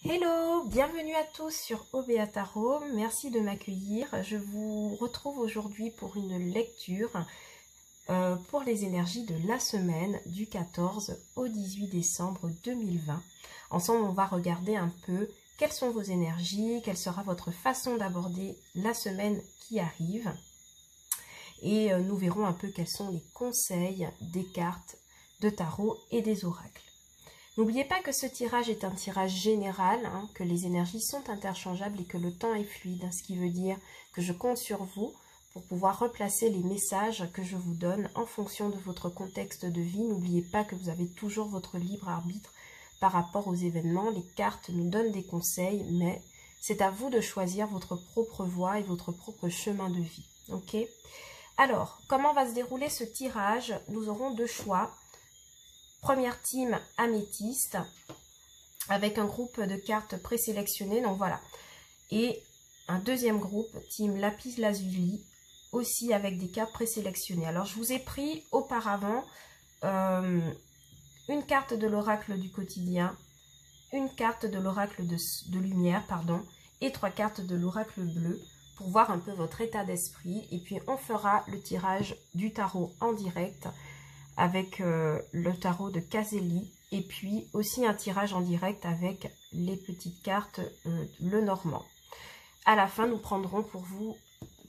Hello, bienvenue à tous sur OBA Tarot, merci de m'accueillir. Je vous retrouve aujourd'hui pour une lecture pour les énergies de la semaine du 14 au 18 décembre 2020. Ensemble, on va regarder un peu quelles sont vos énergies, quelle sera votre façon d'aborder la semaine qui arrive. Et nous verrons un peu quels sont les conseils des cartes de tarot et des oracles. N'oubliez pas que ce tirage est un tirage général, que les énergies sont interchangeables et que le temps est fluide, ce qui veut dire que je compte sur vous pour pouvoir replacer les messages que je vous donne en fonction de votre contexte de vie. N'oubliez pas que vous avez toujours votre libre arbitre par rapport aux événements. Les cartes nous donnent des conseils, mais c'est à vous de choisir votre propre voie et votre propre chemin de vie. Ok ? Alors, comment va se dérouler ce tirage? Nous aurons deux choix. Première team améthyste avec un groupe de cartes présélectionnées, donc voilà. Et un deuxième groupe, team lapis lazuli, aussi avec des cartes présélectionnées. Alors je vous ai pris auparavant une carte de l'oracle du quotidien, une carte de l'oracle de lumière, pardon, et 3 cartes de l'oracle bleu pour voir un peu votre état d'esprit. Et puis on fera le tirage du tarot en direct avec le tarot de Caselli et puis aussi un tirage en direct avec les petites cartes le normand. À la fin, nous prendrons pour vous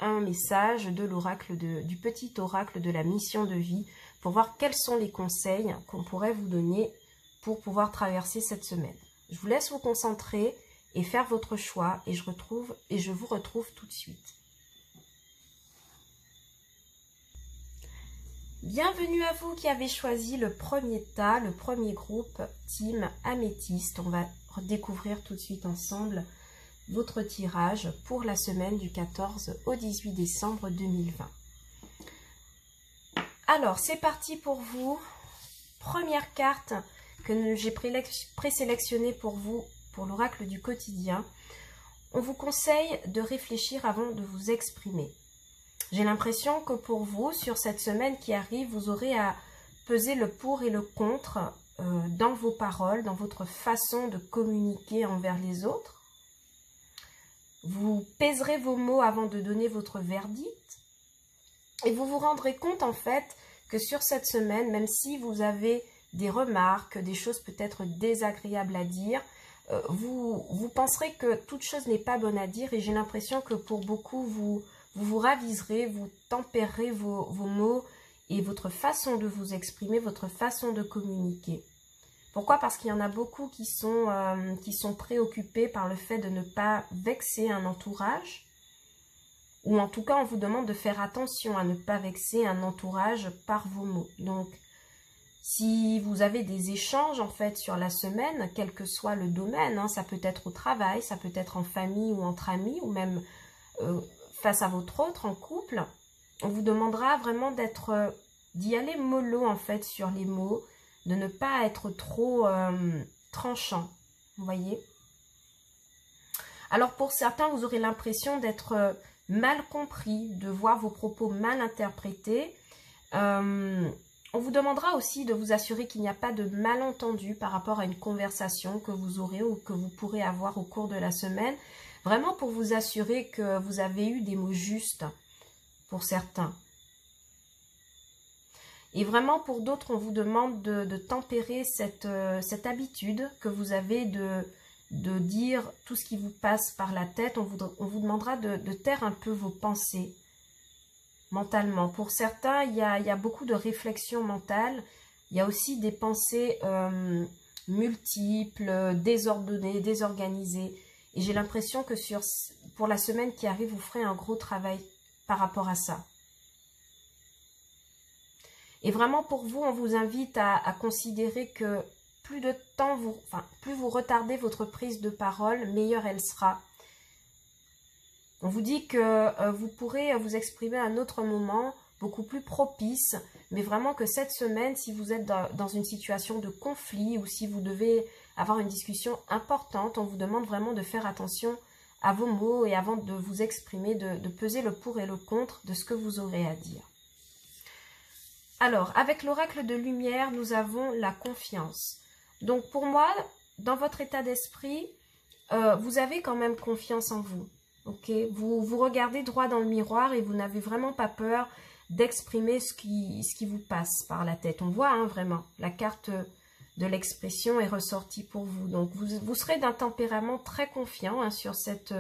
un message de l'oracle du petit oracle de la mission de vie pour voir quels sont les conseils qu'on pourrait vous donner pour pouvoir traverser cette semaine. Je vous laisse vous concentrer et faire votre choix et je vous retrouve tout de suite. Bienvenue à vous qui avez choisi le premier tas, le premier groupe, team améthyste. On va découvrir tout de suite ensemble votre tirage pour la semaine du 14 au 18 décembre 2020. Alors, c'est parti pour vous. Première carte que j'ai présélectionnée pour vous, pour l'oracle du quotidien. On vous conseille de réfléchir avant de vous exprimer. J'ai l'impression que pour vous, sur cette semaine qui arrive, vous aurez à peser le pour et le contre dans vos paroles, dans votre façon de communiquer envers les autres. Vous pèserez vos mots avant de donner votre verdict. Et vous vous rendrez compte en fait que sur cette semaine, même si vous avez des remarques, des choses peut-être désagréables à dire, vous penserez que toute chose n'est pas bonne à dire. Et j'ai l'impression que pour beaucoup, vous raviserez, vous tempérerez vos mots et votre façon de vous exprimer, votre façon de communiquer. Pourquoi? Parce qu'il y en a beaucoup qui sont préoccupés par le fait de ne pas vexer un entourage. Ou en tout cas, on vous demande de faire attention à ne pas vexer un entourage par vos mots. Donc, si vous avez des échanges en fait sur la semaine, quel que soit le domaine, ça peut être au travail, ça peut être en famille ou entre amis, ou même face à votre autre, en couple, on vous demandera vraiment d'y aller mollo en fait sur les mots, de ne pas être trop tranchant, vous voyez. Alors pour certains, vous aurez l'impression d'être mal compris, de voir vos propos mal interprétés. On vous demandera aussi de vous assurer qu'il n'y a pas de malentendu par rapport à une conversation que vous aurez ou que vous pourrez avoir au cours de la semaine. Vraiment pour vous assurer que vous avez eu des mots justes pour certains. Et vraiment pour d'autres, on vous demande de tempérer cette habitude que vous avez de dire tout ce qui vous passe par la tête. On vous demandera de taire un peu vos pensées mentalement. Pour certains, il y a beaucoup de réflexion mentale. Il y a aussi des pensées multiples, désordonnées, désorganisées. Et j'ai l'impression que pour la semaine qui arrive, vous ferez un gros travail par rapport à ça. Et vraiment pour vous, on vous invite à considérer que plus vous retardez votre prise de parole, meilleure elle sera. On vous dit que vous pourrez vous exprimer à un autre moment, beaucoup plus propice, mais vraiment que cette semaine, si vous êtes dans une situation de conflit ou si vous devez avoir une discussion importante, on vous demande vraiment de faire attention à vos mots et avant de vous exprimer, de peser le pour et le contre de ce que vous aurez à dire. Alors, avec l'oracle de lumière, nous avons la confiance. Donc pour moi, dans votre état d'esprit, vous avez quand même confiance en vous. Ok, vous regardez droit dans le miroir et vous n'avez vraiment pas peur d'exprimer ce qui vous passe par la tête. On voit hein, vraiment, la carte de l'expression est ressortie pour vous. Donc, vous serez d'un tempérament très confiant hein, sur cette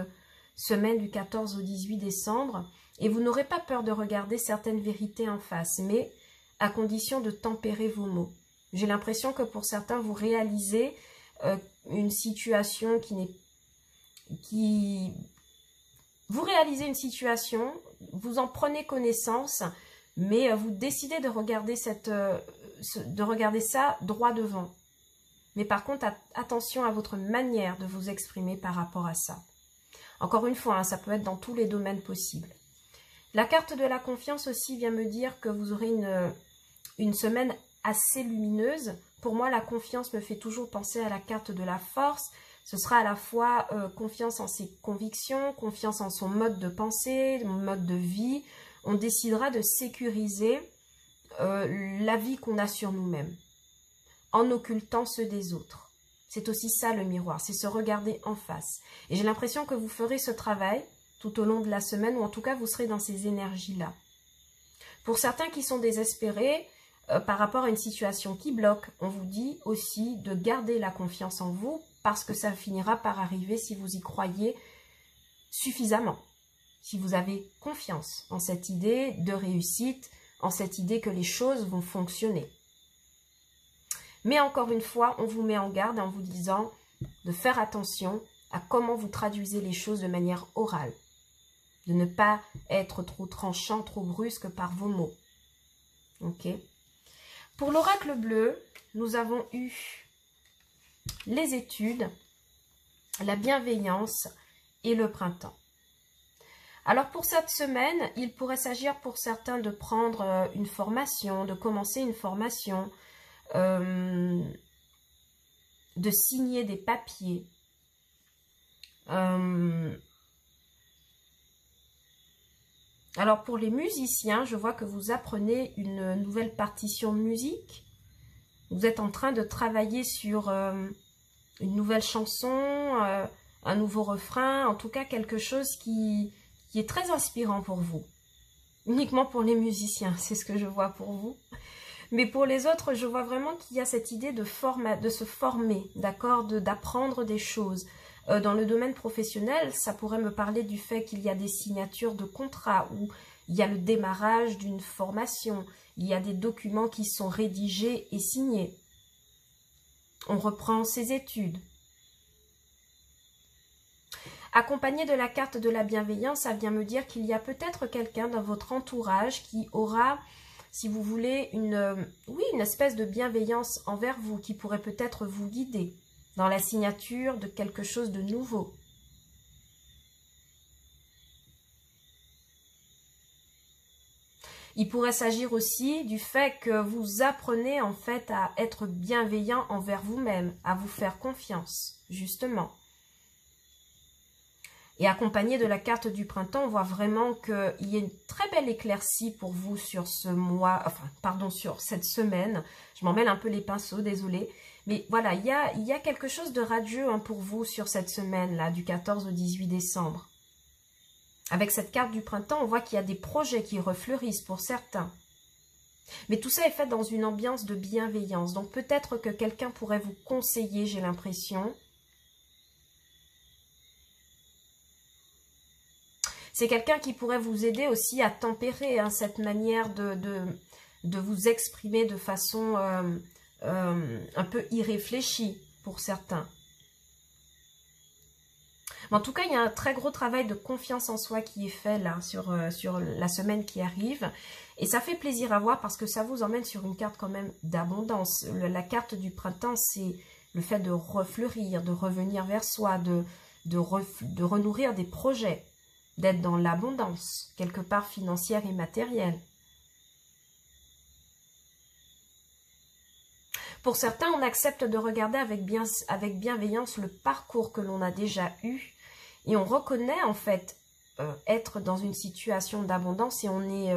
semaine du 14 au 18 décembre. Et vous n'aurez pas peur de regarder certaines vérités en face, mais à condition de tempérer vos mots. J'ai l'impression que pour certains, vous réalisez une situation vous réalisez une situation, vous en prenez connaissance, mais vous décidez de regarder ça droit devant. Mais par contre, attention à votre manière de vous exprimer par rapport à ça. Encore une fois, hein, ça peut être dans tous les domaines possibles. La carte de la confiance aussi vient me dire que vous aurez une semaine assez lumineuse. Pour moi, la confiance me fait toujours penser à la carte de la force. Ce sera à la fois confiance en ses convictions, confiance en son mode de pensée, mode de vie. On décidera de sécuriser la vie qu'on a sur nous-mêmes, en occultant ceux des autres. C'est aussi ça le miroir, c'est se regarder en face. Et j'ai l'impression que vous ferez ce travail tout au long de la semaine, ou en tout cas vous serez dans ces énergies-là. Pour certains qui sont désespérés par rapport à une situation qui bloque, on vous dit aussi de garder la confiance en vous, parce que ça finira par arriver si vous y croyez suffisamment. Si vous avez confiance en cette idée de réussite, en cette idée que les choses vont fonctionner. Mais encore une fois, on vous met en garde en vous disant de faire attention à comment vous traduisez les choses de manière orale. De ne pas être trop tranchant, trop brusque par vos mots. Ok. Pour l'oracle bleu, nous avons eu les études, la bienveillance et le printemps. Alors pour cette semaine, il pourrait s'agir pour certains de prendre une formation, de commencer une formation, de signer des papiers. Alors pour les musiciens, je vois que vous apprenez une nouvelle partition de musique. Vous êtes en train de travailler sur une nouvelle chanson, un nouveau refrain, en tout cas quelque chose qui est très inspirant pour vous. Uniquement pour les musiciens, c'est ce que je vois pour vous. Mais pour les autres, je vois vraiment qu'il y a cette idée de se former, d'accord, d'apprendre des choses. Dans le domaine professionnel, ça pourrait me parler du fait qu'il y a des signatures de contrats, où il y a le démarrage d'une formation, il y a des documents qui sont rédigés et signés. On reprend ses études. Accompagné de la carte de la bienveillance, ça vient me dire qu'il y a peut-être quelqu'un dans votre entourage qui aura, si vous voulez, une espèce de bienveillance envers vous, qui pourrait peut-être vous guider dans la signature de quelque chose de nouveau. Il pourrait s'agir aussi du fait que vous apprenez en fait à être bienveillant envers vous-même, à vous faire confiance, justement. Et accompagné de la carte du printemps, on voit vraiment qu'il y a une très belle éclaircie pour vous sur ce mois, sur cette semaine. Je m'en mêle un peu les pinceaux, désolée. Mais voilà, il y a quelque chose de radieux hein, pour vous sur cette semaine-là, du 14 au 18 décembre. Avec cette carte du printemps, on voit qu'il y a des projets qui refleurissent pour certains. Mais tout ça est fait dans une ambiance de bienveillance. Donc peut-être que quelqu'un pourrait vous conseiller, j'ai l'impression. C'est quelqu'un qui pourrait vous aider aussi à tempérer hein, cette manière de vous exprimer de façon un peu irréfléchie pour certains. Mais en tout cas, il y a un très gros travail de confiance en soi qui est fait là sur la semaine qui arrive. Et ça fait plaisir à voir parce que ça vous emmène sur une carte quand même d'abondance. La carte du printemps, c'est le fait de refleurir, de revenir vers soi, de renourrir des projets, d'être dans l'abondance, quelque part financière et matérielle. Pour certains, on accepte de regarder avec bienveillance le parcours que l'on a déjà eu et on reconnaît en fait être dans une situation d'abondance et on est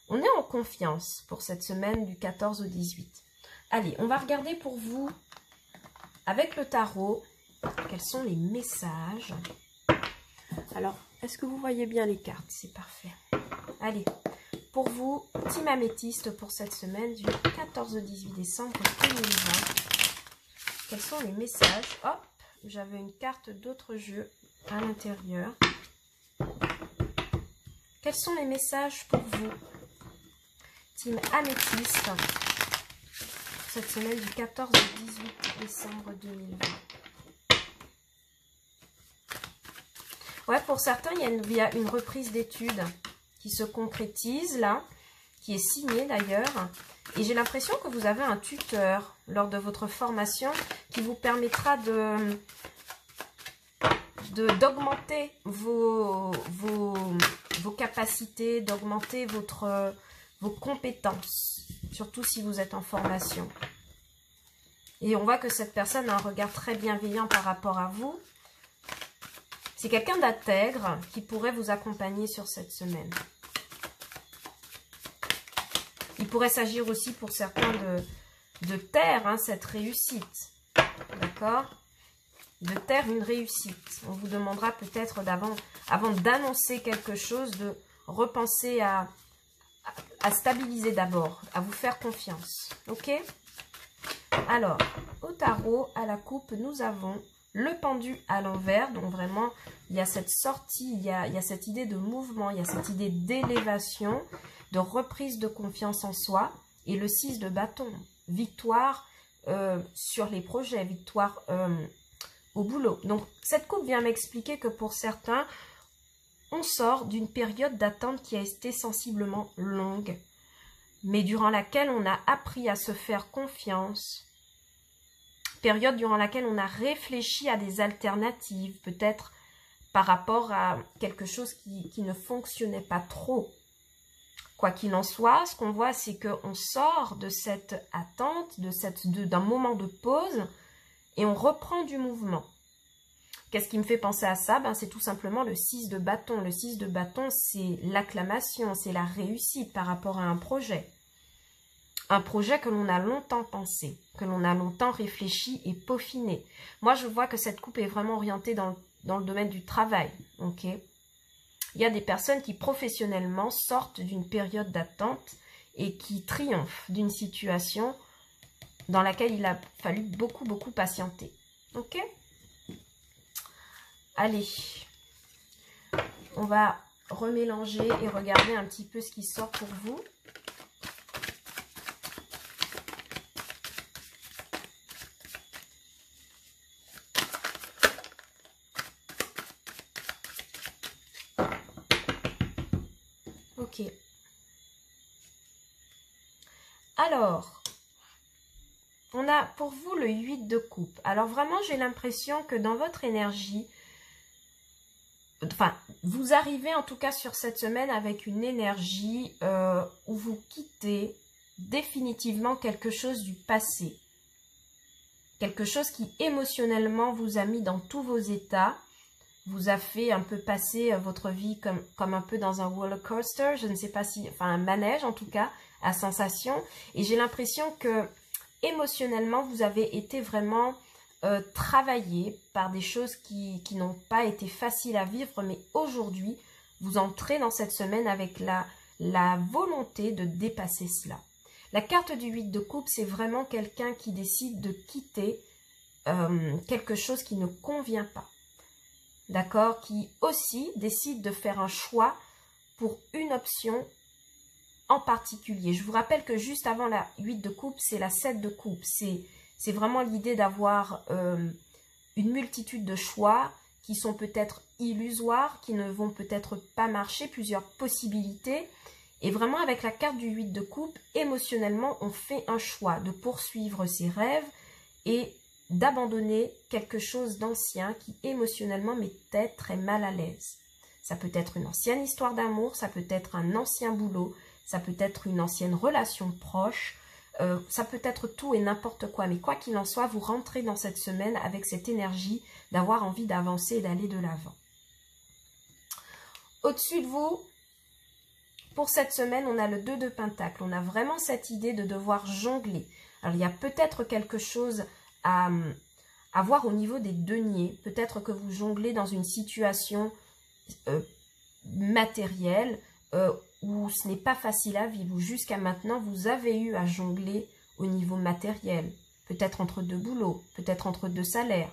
en confiance pour cette semaine du 14 au 18. Allez, on va regarder pour vous avec le tarot quels sont les messages? Alors, est-ce que vous voyez bien les cartes? C'est parfait. Allez, pour vous, Team Améthyste, pour cette semaine du 14 au 18 décembre 2020, quels sont les messages? Hop, j'avais une carte d'autre jeu à l'intérieur. Quels sont les messages pour vous, Team Améthyste, cette semaine du 14 au 18 décembre 2020? Ouais, pour certains, il y a une reprise d'études qui se concrétise là, qui est signée d'ailleurs. Et j'ai l'impression que vous avez un tuteur lors de votre formation qui vous permettra d'augmenter vos capacités, d'augmenter vos compétences, surtout si vous êtes en formation. Et on voit que cette personne a un regard très bienveillant par rapport à vous. C'est quelqu'un d'intègre qui pourrait vous accompagner sur cette semaine. Il pourrait s'agir aussi pour certains de taire cette réussite. D'accord? De taire une réussite. On vous demandera peut-être avant d'annoncer quelque chose, de repenser à stabiliser d'abord, à vous faire confiance. Ok? Alors, au tarot, à la coupe, nous avons le pendu à l'envers. Donc vraiment, il y a cette sortie, il y a cette idée de mouvement, il y a cette idée d'élévation, de reprise de confiance en soi. Et le 6 de bâton, victoire sur les projets, victoire au boulot. Donc, cette coupe vient m'expliquer que pour certains, on sort d'une période d'attente qui a été sensiblement longue, mais durant laquelle on a appris à se faire confiance. Période durant laquelle on a réfléchi à des alternatives, peut-être par rapport à quelque chose qui ne fonctionnait pas trop. Quoi qu'il en soit, ce qu'on voit, c'est qu'on sort de cette attente, d'un moment de pause, et on reprend du mouvement. Qu'est-ce qui me fait penser à ça? C'est tout simplement le 6 de bâton. Le 6 de bâton, c'est l'acclamation, c'est la réussite par rapport à un projet. Un projet que l'on a longtemps pensé, que l'on a longtemps réfléchi et peaufiné. Moi, je vois que cette coupe est vraiment orientée dans le domaine du travail. Ok? Il y a des personnes qui professionnellement sortent d'une période d'attente et qui triomphent d'une situation dans laquelle il a fallu beaucoup patienter. Ok? Allez, on va remélanger et regarder un petit peu ce qui sort pour vous. Ok. Alors, on a pour vous le 8 de coupe. Alors vraiment, j'ai l'impression que dans votre énergie, enfin, vous arrivez en tout cas sur cette semaine avec une énergie où vous quittez définitivement quelque chose du passé. Quelque chose qui émotionnellement vous a mis dans tous vos états, vous a fait un peu passer votre vie comme un peu dans un roller coaster, je ne sais pas si, enfin un manège en tout cas, à sensation. Et j'ai l'impression que émotionnellement, vous avez été vraiment travaillé par des choses qui n'ont pas été faciles à vivre, mais aujourd'hui, vous entrez dans cette semaine avec la volonté de dépasser cela. La carte du 8 de coupe, c'est vraiment quelqu'un qui décide de quitter quelque chose qui ne convient pas. D'accord? Qui aussi décide de faire un choix pour une option en particulier. Je vous rappelle que juste avant la 8 de coupe, c'est la 7 de coupe. C'est vraiment l'idée d'avoir une multitude de choix qui sont peut-être illusoires, qui ne vont peut-être pas marcher, plusieurs possibilités. Et vraiment avec la carte du 8 de coupe, émotionnellement, on fait un choix de poursuivre ses rêves et d'abandonner quelque chose d'ancien qui émotionnellement mettait très mal à l'aise. Ça peut être une ancienne histoire d'amour, ça peut être un ancien boulot, ça peut être une ancienne relation proche, ça peut être tout et n'importe quoi. Mais quoi qu'il en soit, vous rentrez dans cette semaine avec cette énergie d'avoir envie d'avancer et d'aller de l'avant. Au-dessus de vous, pour cette semaine, on a le 2 de Pentacle. On a vraiment cette idée de devoir jongler. Alors, il y a peut-être quelque chose à à voir au niveau des deniers. Peut-être que vous jonglez dans une situation matérielle où ce n'est pas facile à vivre, où jusqu'à maintenant vous avez eu à jongler au niveau matériel. Peut-être entre deux boulots, peut-être entre deux salaires,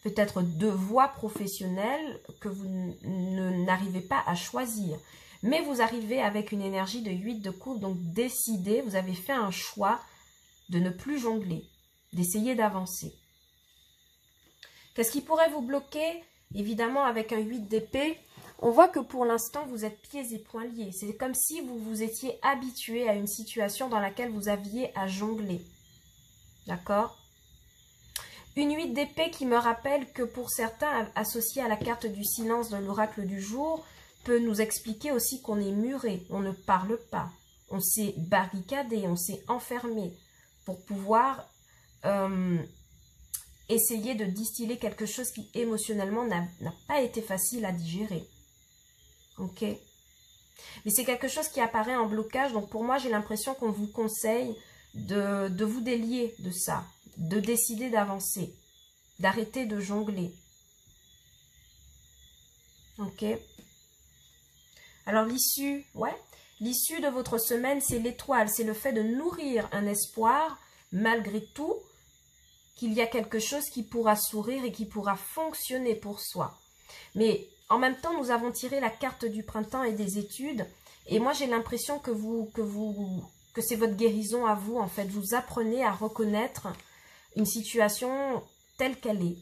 peut-être deux voies professionnelles que vous n'arrivez pas à choisir. Mais vous arrivez avec une énergie de 8 de coupe, donc décidez, vous avez fait un choix de ne plus jongler, d'essayer d'avancer. Qu'est-ce qui pourrait vous bloquer? Évidemment, avec un 8 d'épée, on voit que pour l'instant, vous êtes pieds et poings liés. C'est comme si vous vous étiez habitué à une situation dans laquelle vous aviez à jongler. D'accord? Une 8 d'épée qui me rappelle que pour certains, associé à la carte du silence de l'oracle du jour, peut nous expliquer aussi qu'on est muré, on ne parle pas, on s'est barricadé, on s'est enfermé pour pouvoir essayer de distiller quelque chose qui émotionnellement n'a pas été facile à digérer. Ok? Mais c'est quelque chose qui apparaît en blocage, donc pour moi j'ai l'impression qu'on vous conseille de vous délier de ça, de décider d'avancer, d'arrêter de jongler. Ok? Alors l'issue, ouais, l'issue de votre semaine, c'est l'étoile, c'est le fait de nourrir un espoir, malgré tout, qu'il y a quelque chose qui pourra sourire et qui pourra fonctionner pour soi. Mais en même temps, nous avons tiré la carte du printemps et des études, et moi j'ai l'impression que c'est votre guérison à vous, en fait. Vous apprenez à reconnaître une situation telle qu'elle est,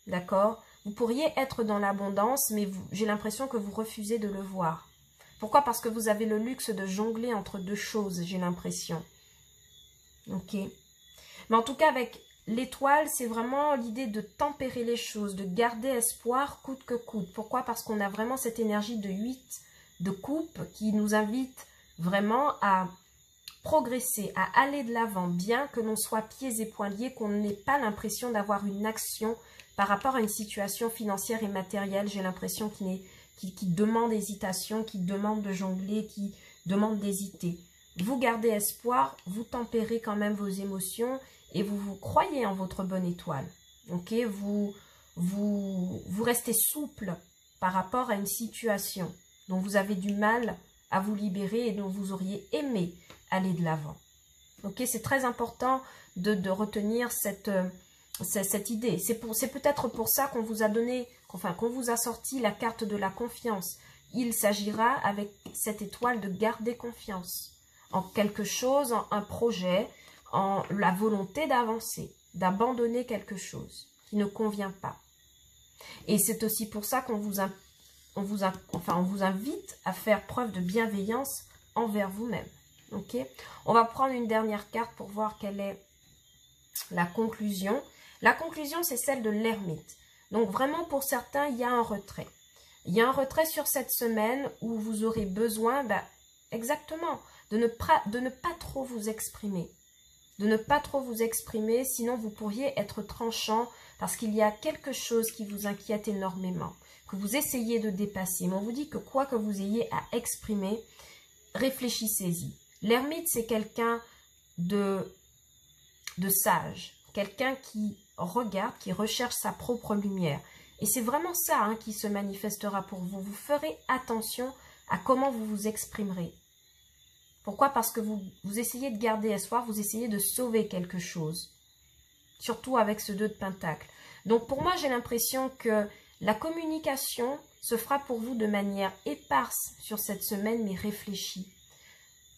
d'accord? Vous pourriez être dans l'abondance, mais j'ai l'impression que vous refusez de le voir. Pourquoi? Parce que vous avez le luxe de jongler entre deux choses, j'ai l'impression. Ok. Mais en tout cas, avec l'étoile, c'est vraiment l'idée de tempérer les choses, de garder espoir coûte que coûte. Pourquoi? Parce qu'on a vraiment cette énergie de 8 de coupe qui nous invite vraiment à progresser, à aller de l'avant, bien que l'on soit pieds et poings liés, qu'on n'ait pas l'impression d'avoir une action par rapport à une situation financière et matérielle. J'ai l'impression qui demande hésitation, qui demande de jongler, qui demande d'hésiter. Vous gardez espoir, vous tempérez quand même vos émotions et vous croyez en votre bonne étoile. Ok, vous restez souple par rapport à une situation dont vous avez du mal à vous libérer et dont vous auriez aimé aller de l'avant. Ok, c'est très important de retenir cette idée. C'est peut-être pour ça qu'on vous a donné, qu'on vous a sorti la carte de la confiance. Il s'agira avec cette étoile de garder confiance en quelque chose, en un projet, en la volonté d'avancer, d'abandonner quelque chose qui ne convient pas. Et c'est aussi pour ça qu'on vous invite à faire preuve de bienveillance envers vous-même. Ok? On va prendre une dernière carte pour voir quelle est la conclusion. La conclusion, c'est celle de l'ermite. Donc vraiment, pour certains, il y a un retrait. Il y a un retrait sur cette semaine où vous aurez besoin, exactement, de ne pas trop vous exprimer. De ne pas trop vous exprimer, sinon vous pourriez être tranchant parce qu'il y a quelque chose qui vous inquiète énormément, que vous essayez de dépasser. Mais on vous dit que quoi que vous ayez à exprimer, réfléchissez-y. L'ermite, c'est quelqu'un de sage, quelqu'un qui regarde, qui recherche sa propre lumière. Et c'est vraiment ça qui se manifestera pour vous. Vous ferez attention à comment vous vous exprimerez. Pourquoi? Parce que vous essayez de garder espoir, vous essayez de sauver quelque chose. Surtout avec ce 2 de Pentacle. Donc pour moi, j'ai l'impression que la communication se fera pour vous de manière éparse sur cette semaine, mais réfléchie.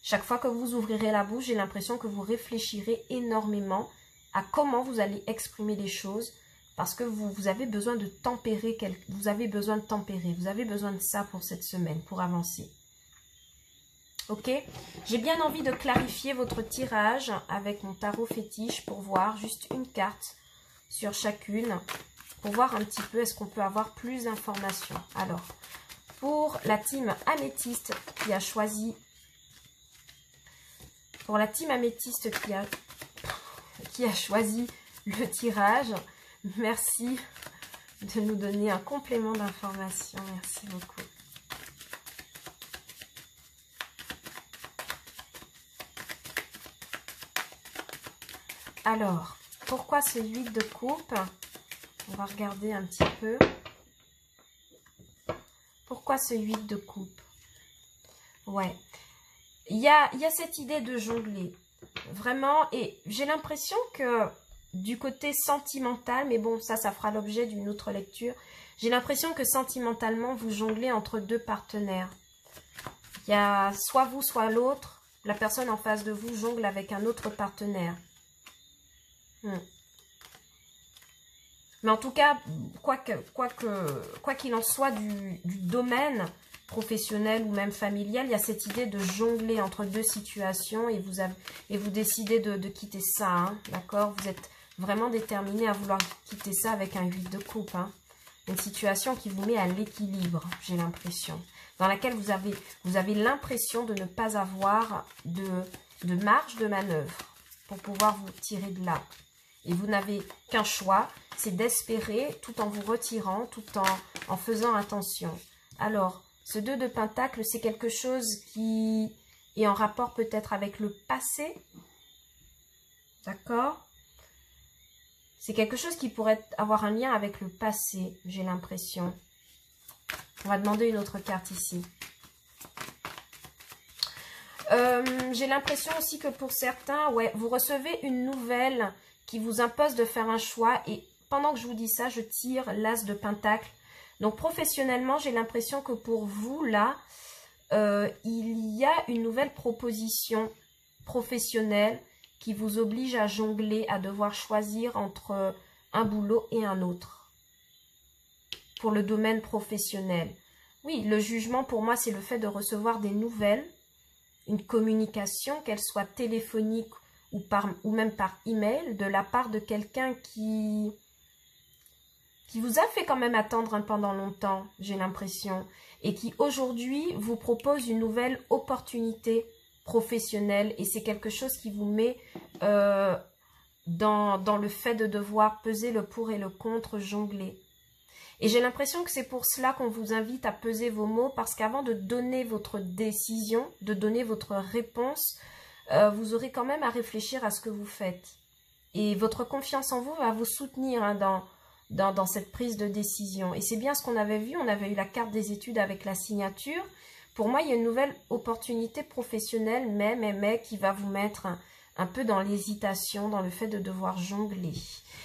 Chaque fois que vous ouvrirez la bouche, j'ai l'impression que vous réfléchirez énormément à comment vous allez exprimer les choses, parce que vous avez besoin de tempérer, vous avez besoin de ça pour cette semaine, pour avancer. Ok? J'ai bien envie de clarifier votre tirage avec mon tarot fétiche pour voir juste une carte sur chacune, pour voir un petit peu est-ce qu'on peut avoir plus d'informations. Alors, pour la team améthyste qui a choisi, qui a choisi le tirage, merci de nous donner un complément d'information. Merci beaucoup. Alors, pourquoi ce 8 de coupe? On va regarder un petit peu. Pourquoi ce 8 de coupe? Ouais. Il y a cette idée de jongler. Vraiment. Et j'ai l'impression que du côté sentimental, mais bon, ça fera l'objet d'une autre lecture. J'ai l'impression que sentimentalement, vous jonglez entre deux partenaires. Il y a soit vous, soit l'autre. La personne en face de vous jongle avec un autre partenaire. Mais en tout cas, quoi qu'il en soit du domaine professionnel ou même familial, il y a cette idée de jongler entre deux situations et vous décidez de quitter ça, hein, d'accord? Vous êtes vraiment déterminé à vouloir quitter ça avec un 8 de coupe, hein. Une situation qui vous met à l'équilibre, j'ai l'impression, dans laquelle vous avez l'impression de ne pas avoir de marge de manœuvre pour pouvoir vous tirer de là. Et vous n'avez qu'un choix, c'est d'espérer tout en vous retirant, tout en faisant attention. Alors, ce 2 de Pentacle, c'est quelque chose qui est en rapport peut-être avec le passé. D'accord? C'est quelque chose qui pourrait avoir un lien avec le passé, j'ai l'impression. On va demander une autre carte ici. J'ai l'impression aussi que pour certains, ouais, vous recevez une nouvelle qui vous impose de faire un choix. Et pendant que je vous dis ça, je tire l'As de Pentacle. Donc professionnellement, j'ai l'impression que pour vous, là, il y a une nouvelle proposition professionnelle qui vous oblige à jongler, à devoir choisir entre un boulot et un autre. Pour le domaine professionnel. Oui, le jugement pour moi, c'est le fait de recevoir des nouvelles, une communication, qu'elle soit téléphonique ou même par email, de la part de quelqu'un qui vous a fait quand même attendre pendant longtemps, j'ai l'impression, et qui aujourd'hui vous propose une nouvelle opportunité professionnelle, et c'est quelque chose qui vous met dans le fait de devoir peser le pour et le contre, jongler. Et j'ai l'impression que c'est pour cela qu'on vous invite à peser vos mots, parce qu'avant de donner votre décision, de donner votre réponse, vous aurez quand même à réfléchir à ce que vous faites. Et votre confiance en vous va vous soutenir, hein, dans cette prise de décision. Et c'est bien ce qu'on avait vu, on avait eu la carte des études avec la signature. Pour moi, il y a une nouvelle opportunité professionnelle, mais qui va vous mettre un peu dans l'hésitation, dans le fait de devoir jongler.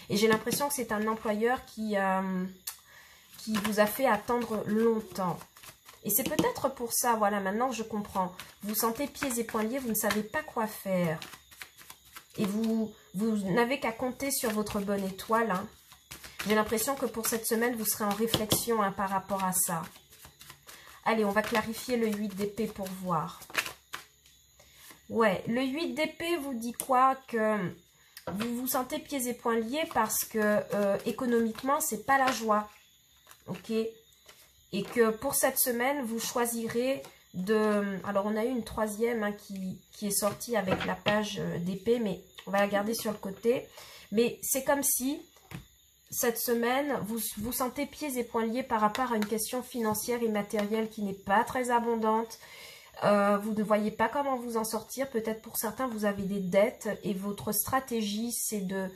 Et j'ai l'impression que c'est un employeur qui vous a fait attendre longtemps. Et c'est peut-être pour ça, voilà, maintenant que je comprends. Vous sentez pieds et poings liés, vous ne savez pas quoi faire. Et vous n'avez qu'à compter sur votre bonne étoile, hein. J'ai l'impression que pour cette semaine, vous serez en réflexion, hein, par rapport à ça. Allez, on va clarifier le 8 d'épée pour voir. Ouais, le 8 d'épée vous dit quoi? Que vous vous sentez pieds et poings liés parce que économiquement, c'est pas la joie. Ok? Et que pour cette semaine, vous choisirez de... Alors, on a eu une troisième, hein, qui est sortie avec la page d'épée, mais on va la garder sur le côté. Mais c'est comme si... Cette semaine, vous vous sentez pieds et poings liés par rapport à une question financière et matérielle qui n'est pas très abondante. Vous ne voyez pas comment vous en sortir. Peut-être pour certains, vous avez des dettes et votre stratégie, c'est de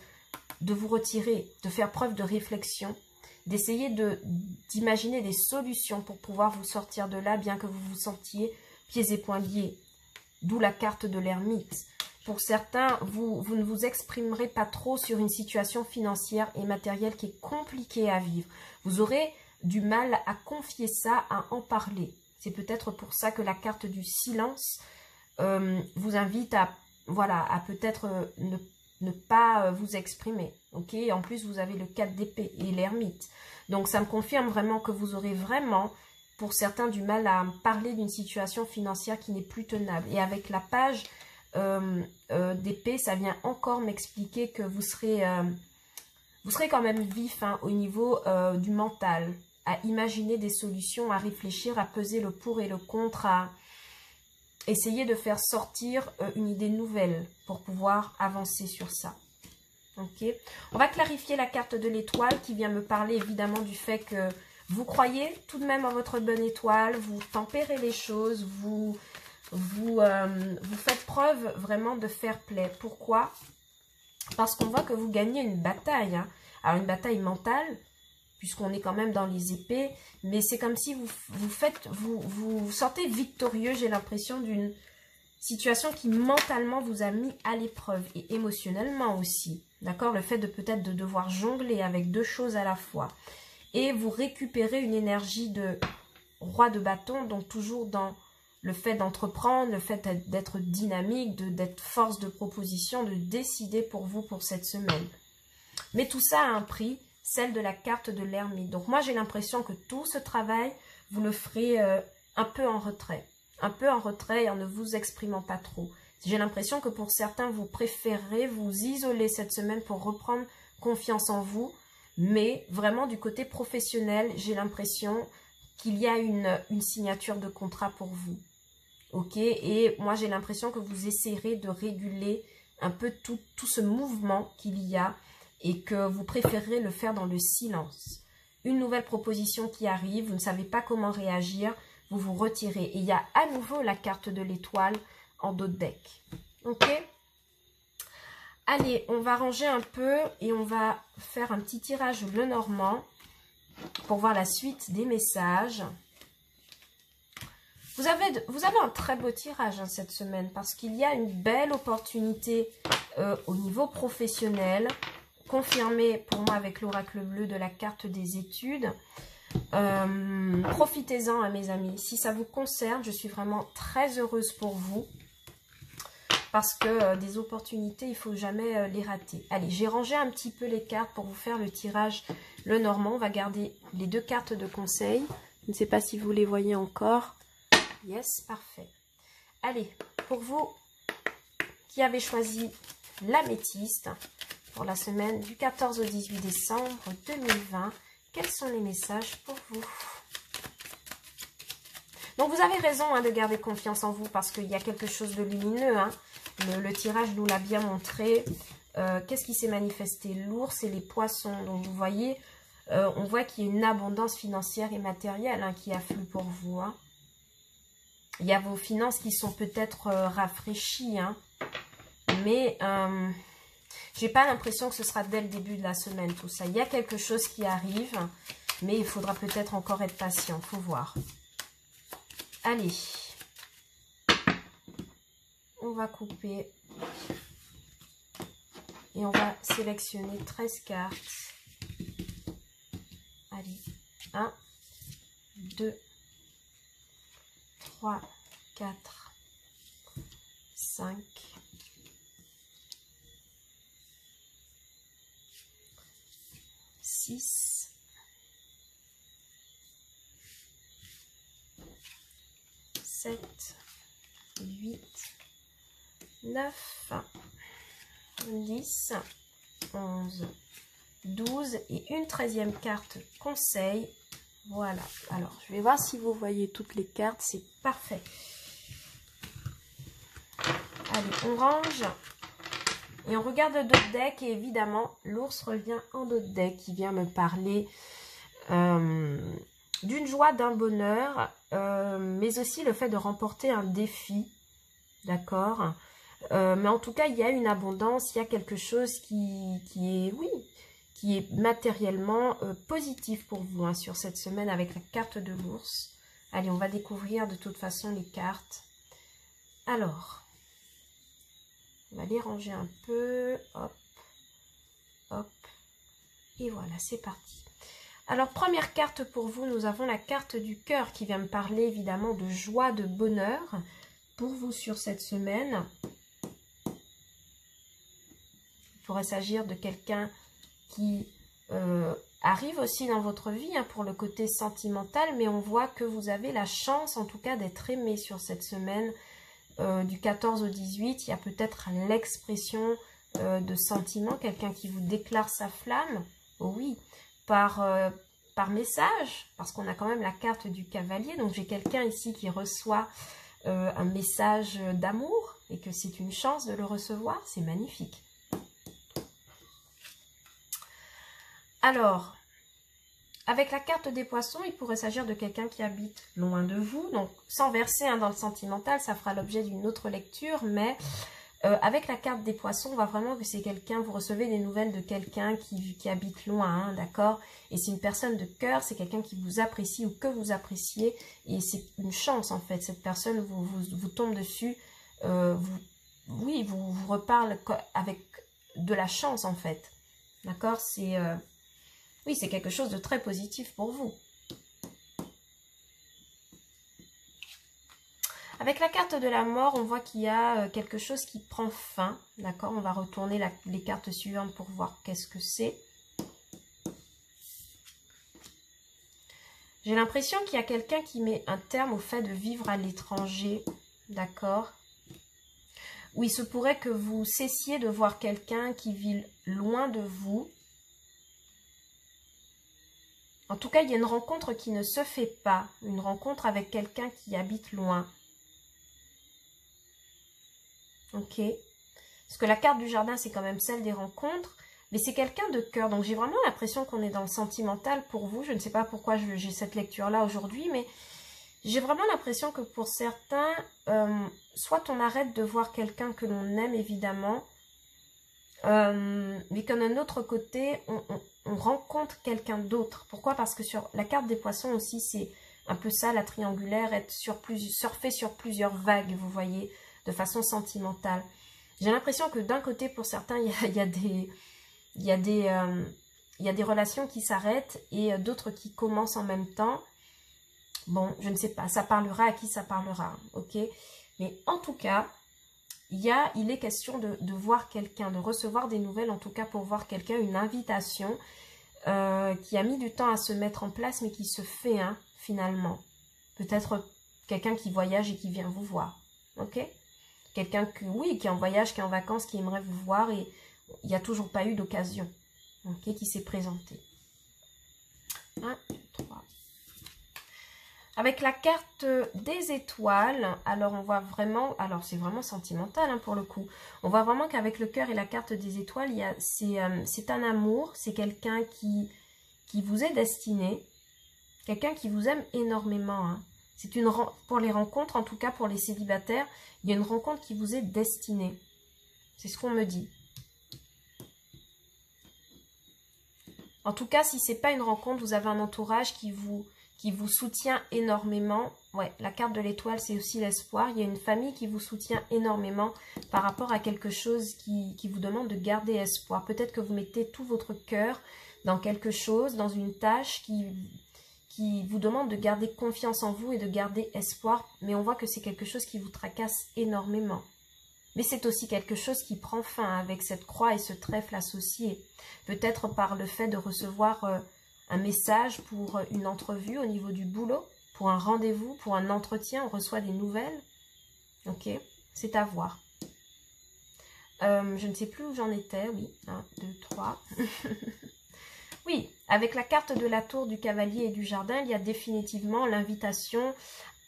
vous retirer, de faire preuve de réflexion, d'essayer d'imaginer des solutions pour pouvoir vous sortir de là, bien que vous vous sentiez pieds et poings liés. D'où la carte de l'ermite. Pour certains, vous ne vous exprimerez pas trop sur une situation financière et matérielle qui est compliquée à vivre. Vous aurez du mal à confier ça, à en parler. C'est peut-être pour ça que la carte du silence vous invite à, voilà, à peut-être ne pas vous exprimer. Ok? En plus, vous avez le 4 d'épée et l'ermite. Donc, ça me confirme vraiment que vous aurez vraiment, pour certains, du mal à parler d'une situation financière qui n'est plus tenable. Et avec la page... d'épée, ça vient encore m'expliquer que vous serez quand même vif, hein, au niveau du mental, à imaginer des solutions, à réfléchir, à peser le pour et le contre, à essayer de faire sortir une idée nouvelle pour pouvoir avancer sur ça. Ok, on va clarifier la carte de l'étoile qui vient me parler évidemment du fait que vous croyez tout de même en votre bonne étoile, vous tempérez les choses, vous faites preuve vraiment de fair play. Pourquoi? Parce qu'on voit que vous gagnez une bataille. Hein. Alors une bataille mentale, puisqu'on est quand même dans les épées. Mais c'est comme si vous sortez victorieux, j'ai l'impression, d'une situation qui mentalement vous a mis à l'épreuve. Et émotionnellement aussi. D'accord? Le fait de peut-être de devoir jongler avec deux choses à la fois. Et vous récupérez une énergie de roi de bâton, donc toujours dans le fait d'entreprendre, le fait d'être dynamique, d'être force de proposition, de décider pour vous pour cette semaine. Mais tout ça a un prix, celle de la carte de l'ermite. Donc moi j'ai l'impression que tout ce travail, vous le ferez un peu en retrait. Un peu en retrait et en ne vous exprimant pas trop. J'ai l'impression que pour certains, vous préférez vous isoler cette semaine pour reprendre confiance en vous. Mais vraiment du côté professionnel, j'ai l'impression qu'il y a une signature de contrat pour vous. Ok? Et moi, j'ai l'impression que vous essayerez de réguler un peu tout ce mouvement qu'il y a et que vous préférez le faire dans le silence. Une nouvelle proposition qui arrive, vous ne savez pas comment réagir, vous vous retirez. Et il y a à nouveau la carte de l'étoile en dos de deck. Ok? Allez, on va ranger un peu et on va faire un petit tirage Lenormand pour voir la suite des messages. Vous avez un très beau tirage hein, cette semaine parce qu'il y a une belle opportunité au niveau professionnel, confirmée pour moi avec l'oracle bleu de la carte des études. Profitez-en hein, mes amis, si ça vous concerne, je suis vraiment très heureuse pour vous. Parce que des opportunités, il ne faut jamais les rater. Allez, j'ai rangé un petit peu les cartes pour vous faire le tirage Lenormand. On va garder les deux cartes de conseil. Je ne sais pas si vous les voyez encore. Yes, parfait. Allez, pour vous qui avez choisi l'améthyste pour la semaine du 14 au 18 décembre 2020, quels sont les messages pour vous? Donc vous avez raison hein, de garder confiance en vous parce qu'il y a quelque chose de lumineux. Hein. Le tirage nous l'a bien montré. Qu'est-ce qui s'est manifesté? L'ours et les poissons. Donc vous voyez, on voit qu'il y a une abondance financière et matérielle hein, qui afflue pour vous. Hein. Il y a vos finances qui sont peut-être rafraîchies. Hein. Mais j'ai pas l'impression que ce sera dès le début de la semaine tout ça. Il y a quelque chose qui arrive. Mais il faudra peut-être encore être patient. Il faut voir. Allez. On va couper et on va sélectionner 13 cartes. Allez, 1, 2, 3, 4, 5, 6, 7, 8, 9, 10, 11, 12 et une 13e carte conseil. Voilà. Alors, je vais voir si vous voyez toutes les cartes. C'est parfait. Allez, on range. Et on regarde le dos de deck. Et évidemment, l'ours revient en dos de deck. Qui vient me parler d'une joie, d'un bonheur. Mais aussi le fait de remporter un défi. D'accord. Mais en tout cas, il y a une abondance, il y a quelque chose qui est matériellement positif pour vous hein, sur cette semaine avec la carte de l'ours. Allez, on va découvrir de toute façon les cartes. Alors, on va les ranger un peu. Hop, hop. Et voilà, c'est parti. Alors, première carte pour vous, nous avons la carte du cœur qui vient me parler évidemment de joie, de bonheur pour vous sur cette semaine. Il pourrait s'agir de quelqu'un qui arrive aussi dans votre vie hein, pour le côté sentimental, mais on voit que vous avez la chance en tout cas d'être aimé sur cette semaine du 14 au 18. Il y a peut-être l'expression de sentiment, quelqu'un qui vous déclare sa flamme, oh oui, par message, parce qu'on a quand même la carte du cavalier, donc j'ai quelqu'un ici qui reçoit un message d'amour et que c'est une chance de le recevoir, c'est magnifique. Alors, avec la carte des poissons, il pourrait s'agir de quelqu'un qui habite loin de vous. Donc, sans verser hein, dans le sentimental, ça fera l'objet d'une autre lecture. Mais Avec la carte des poissons, on voit vraiment que c'est quelqu'un, vous recevez des nouvelles de quelqu'un qui habite loin, hein, d'accord? Et c'est une personne de cœur, c'est quelqu'un qui vous apprécie ou que vous appréciez. Et c'est une chance, en fait. Cette personne vous tombe dessus, oui, vous reparle avec de la chance, en fait. D'accord? Oui, c'est quelque chose de très positif pour vous. Avec la carte de la mort, on voit qu'il y a quelque chose qui prend fin. D'accord? On va retourner les cartes suivantes pour voir qu'est-ce que c'est. J'ai l'impression qu'il y a quelqu'un qui met un terme au fait de vivre à l'étranger. D'accord? Où il se pourrait que vous cessiez de voir quelqu'un qui vit loin de vous. En tout cas, il y a une rencontre qui ne se fait pas. Une rencontre avec quelqu'un qui habite loin. Ok. Parce que la carte du jardin, c'est quand même celle des rencontres. Mais c'est quelqu'un de cœur. Donc, j'ai vraiment l'impression qu'on est dans le sentimental pour vous. Je ne sais pas pourquoi j'ai cette lecture-là aujourd'hui. Mais j'ai vraiment l'impression que pour certains, soit on arrête de voir quelqu'un que l'on aime, évidemment. Mais qu'en un autre côté, on rencontre quelqu'un d'autre. Pourquoi? Parce que sur la carte des poissons aussi, c'est un peu ça, la triangulaire, être surfer sur plusieurs vagues, vous voyez, de façon sentimentale. J'ai l'impression que d'un côté, pour certains, il y a des relations qui s'arrêtent et d'autres qui commencent en même temps. Bon, je ne sais pas, ça parlera à qui ça parlera, ok? Mais en tout cas, il est question de voir quelqu'un, de recevoir des nouvelles, en tout cas pour voir quelqu'un, une invitation qui a mis du temps à se mettre en place, mais qui se fait, hein, finalement. Peut-être quelqu'un qui voyage et qui vient vous voir, ok? Quelqu'un qui est en voyage, qui est en vacances, qui aimerait vous voir et il n'y a toujours pas eu d'occasion, ok, qui s'est présenté. 1, 2, 3. Avec la carte des étoiles, alors on voit vraiment, alors c'est vraiment sentimental hein, pour le coup. On voit vraiment qu'avec le cœur et la carte des étoiles, c'est un amour, c'est quelqu'un qui vous est destiné, quelqu'un qui vous aime énormément, hein. Pour les rencontres, en tout cas pour les célibataires, il y a une rencontre qui vous est destinée. C'est ce qu'on me dit. En tout cas, si ce n'est pas une rencontre, vous avez un entourage qui vous soutient énormément. Ouais, la carte de l'étoile, c'est aussi l'espoir. Il y a une famille qui vous soutient énormément par rapport à quelque chose qui vous demande de garder espoir. Peut-être que vous mettez tout votre cœur dans quelque chose, dans une tâche qui vous demande de garder confiance en vous et de garder espoir, mais on voit que c'est quelque chose qui vous tracasse énormément. Mais c'est aussi quelque chose qui prend fin avec cette croix et ce trèfle associé. Peut-être par le fait de recevoir un message pour une entrevue au niveau du boulot, pour un rendez-vous, pour un entretien, on reçoit des nouvelles. Ok, c'est à voir. Je ne sais plus où j'en étais, oui, 1, 2, 3... Oui, avec la carte de la tour, du cavalier et du jardin, il y a définitivement l'invitation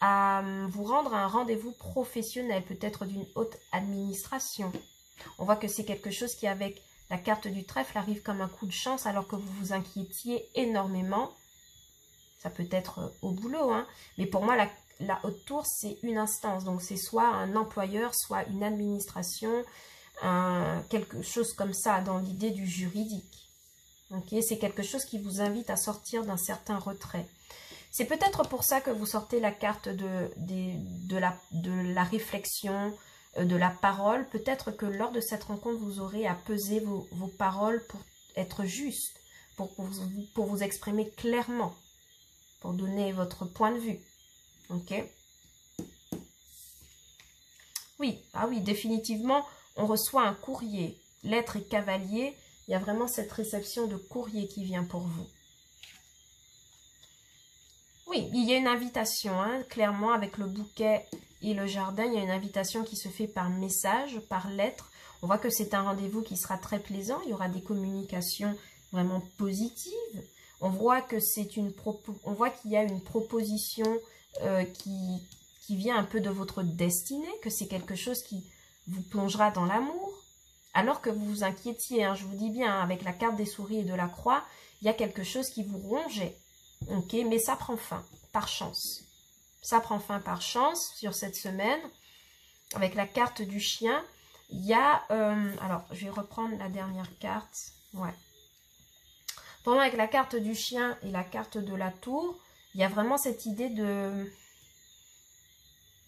à vous rendre à un rendez-vous professionnel, peut-être d'une haute administration. On voit que c'est quelque chose qui, avec la carte du trèfle, arrive comme un coup de chance alors que vous vous inquiétiez énormément. Ça peut être au boulot, hein. Mais pour moi, la haute tour, c'est une instance. Donc, c'est soit un employeur, soit une administration, quelque chose comme ça, dans l'idée du juridique. Okay, c'est quelque chose qui vous invite à sortir d'un certain retrait. C'est peut-être pour ça que vous sortez la carte de la réflexion, de la parole. Peut-être que lors de cette rencontre, vous aurez à peser vos paroles pour être juste, pour vous exprimer clairement, pour donner votre point de vue. Ok? Oui, ah oui, définitivement, on reçoit un courrier, lettre et cavalier. Il y a vraiment cette réception de courrier qui vient pour vous. Oui, il y a une invitation, hein, clairement, avec le bouquet et le jardin. Il y a une invitation qui se fait par message, par lettre. On voit que c'est un rendez-vous qui sera très plaisant. Il y aura des communications vraiment positives. On voit que qu'il y a une proposition qui vient un peu de votre destinée, que c'est quelque chose qui vous plongera dans l'amour. Alors que vous vous inquiétiez, hein, je vous dis bien, hein, avec la carte des souris et de la croix, il y a quelque chose qui vous rongeait. Ok, mais ça prend fin, par chance. Ça prend fin par chance sur cette semaine. Avec la carte du chien, il y a... alors, je vais reprendre la dernière carte. Ouais. Pendant avec la carte du chien et la carte de la tour, il y a vraiment cette idée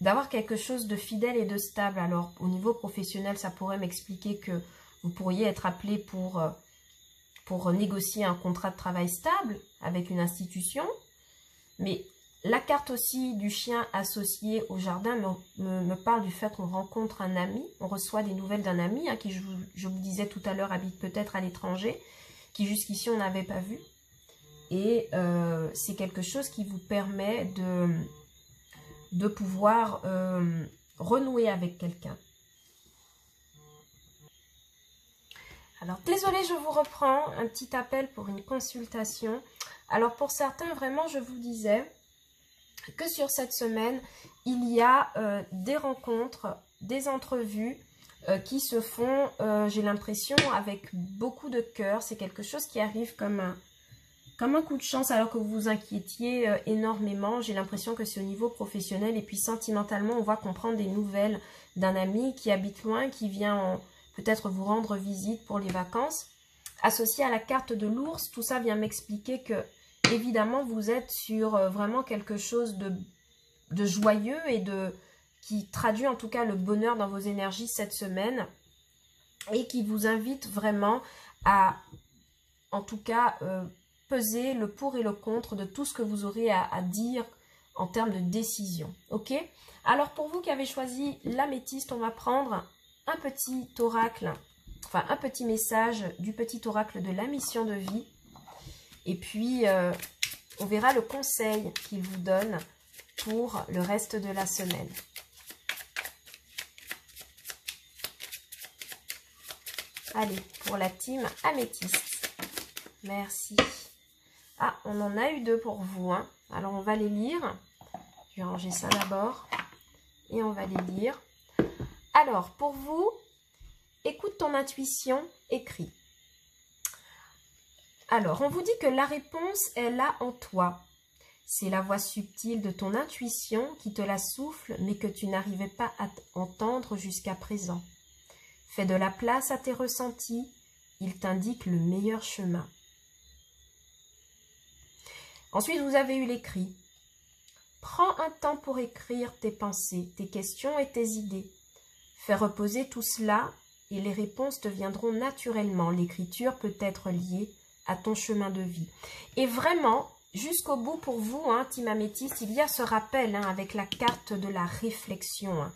d'avoir quelque chose de fidèle et de stable. Alors, au niveau professionnel, ça pourrait m'expliquer que vous pourriez être appelé pour négocier un contrat de travail stable avec une institution. Mais la carte aussi du chien associé au jardin me parle du fait qu'on rencontre un ami, on reçoit des nouvelles d'un ami, hein, qui, je vous disais tout à l'heure, habite peut-être à l'étranger, qui jusqu'ici on n'avait pas vu. Et c'est quelque chose qui vous permet de pouvoir renouer avec quelqu'un. Alors, désolée, je vous reprends un petit appel pour une consultation. Alors, pour certains, vraiment, je vous disais que sur cette semaine, il y a des rencontres, des entrevues qui se font, j'ai l'impression, avec beaucoup de cœur. C'est quelque chose qui arrive comme un coup de chance alors que vous vous inquiétiez énormément. J'ai l'impression que c'est au niveau professionnel et puis sentimentalement, on va comprendre des nouvelles d'un ami qui habite loin, qui vient peut-être vous rendre visite pour les vacances. Associé à la carte de l'ours, tout ça vient m'expliquer que, évidemment, vous êtes sur vraiment quelque chose de joyeux et qui traduit en tout cas le bonheur dans vos énergies cette semaine et qui vous invite vraiment à, en tout cas, peser le pour et le contre de tout ce que vous aurez à dire en termes de décision. Ok? Alors, pour vous qui avez choisi l'améthyste, on va prendre un petit oracle, enfin un petit message du petit oracle de la mission de vie. Et puis, on verra le conseil qu'il vous donne pour le reste de la semaine. Allez, pour la team améthyste. Merci. Ah, on en a eu deux pour vous, hein. Alors, on va les lire. Je vais ranger ça d'abord. Et on va les lire. Alors, pour vous, écoute ton intuition, écris. Alors, on vous dit que la réponse est là en toi. C'est la voix subtile de ton intuition qui te la souffle, mais que tu n'arrivais pas à entendre jusqu'à présent. Fais de la place à tes ressentis, ils t'indiquent le meilleur chemin. Ensuite, vous avez eu l'écrit. Prends un temps pour écrire tes pensées, tes questions et tes idées. Fais reposer tout cela et les réponses te viendront naturellement. L'écriture peut être liée à ton chemin de vie. Et vraiment, jusqu'au bout pour vous, hein, team améthyste, il y a ce rappel avec la carte de la réflexion.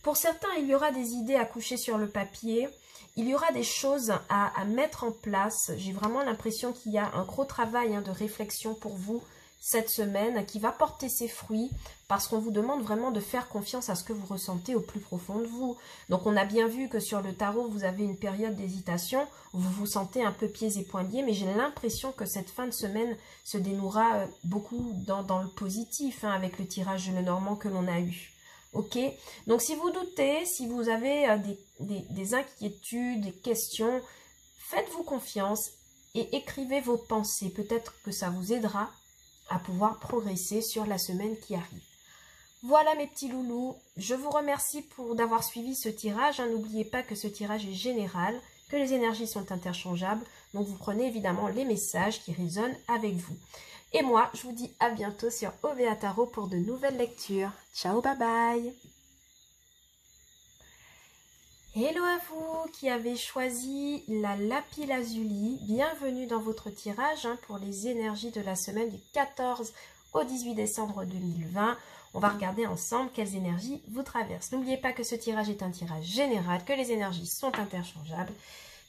Pour certains, il y aura des idées à coucher sur le papier. Il y aura des choses à mettre en place. J'ai vraiment l'impression qu'il y a un gros travail de réflexion pour vous cette semaine qui va porter ses fruits parce qu'on vous demande vraiment de faire confiance à ce que vous ressentez au plus profond de vous. Donc on a bien vu que sur le tarot, vous avez une période d'hésitation, vous vous sentez un peu pieds et poings liés, mais j'ai l'impression que cette fin de semaine se dénouera beaucoup dans le positif avec le tirage de Lenormand que l'on a eu. Ok, donc si vous doutez, si vous avez des inquiétudes, des questions, faites-vous confiance et écrivez vos pensées. Peut-être que ça vous aidera à pouvoir progresser sur la semaine qui arrive. Voilà mes petits loulous, je vous remercie d'avoir suivi ce tirage. N'oubliez pas que ce tirage est général, que les énergies sont interchangeables, donc vous prenez évidemment les messages qui résonnent avec vous. Et moi, je vous dis à bientôt sur OVA Tarot pour de nouvelles lectures. Ciao, bye bye. Hello à vous qui avez choisi la lapis-lazuli. Bienvenue dans votre tirage pour les énergies de la semaine du 14 au 18 décembre 2020. On va regarder ensemble quelles énergies vous traversent. N'oubliez pas que ce tirage est un tirage général, que les énergies sont interchangeables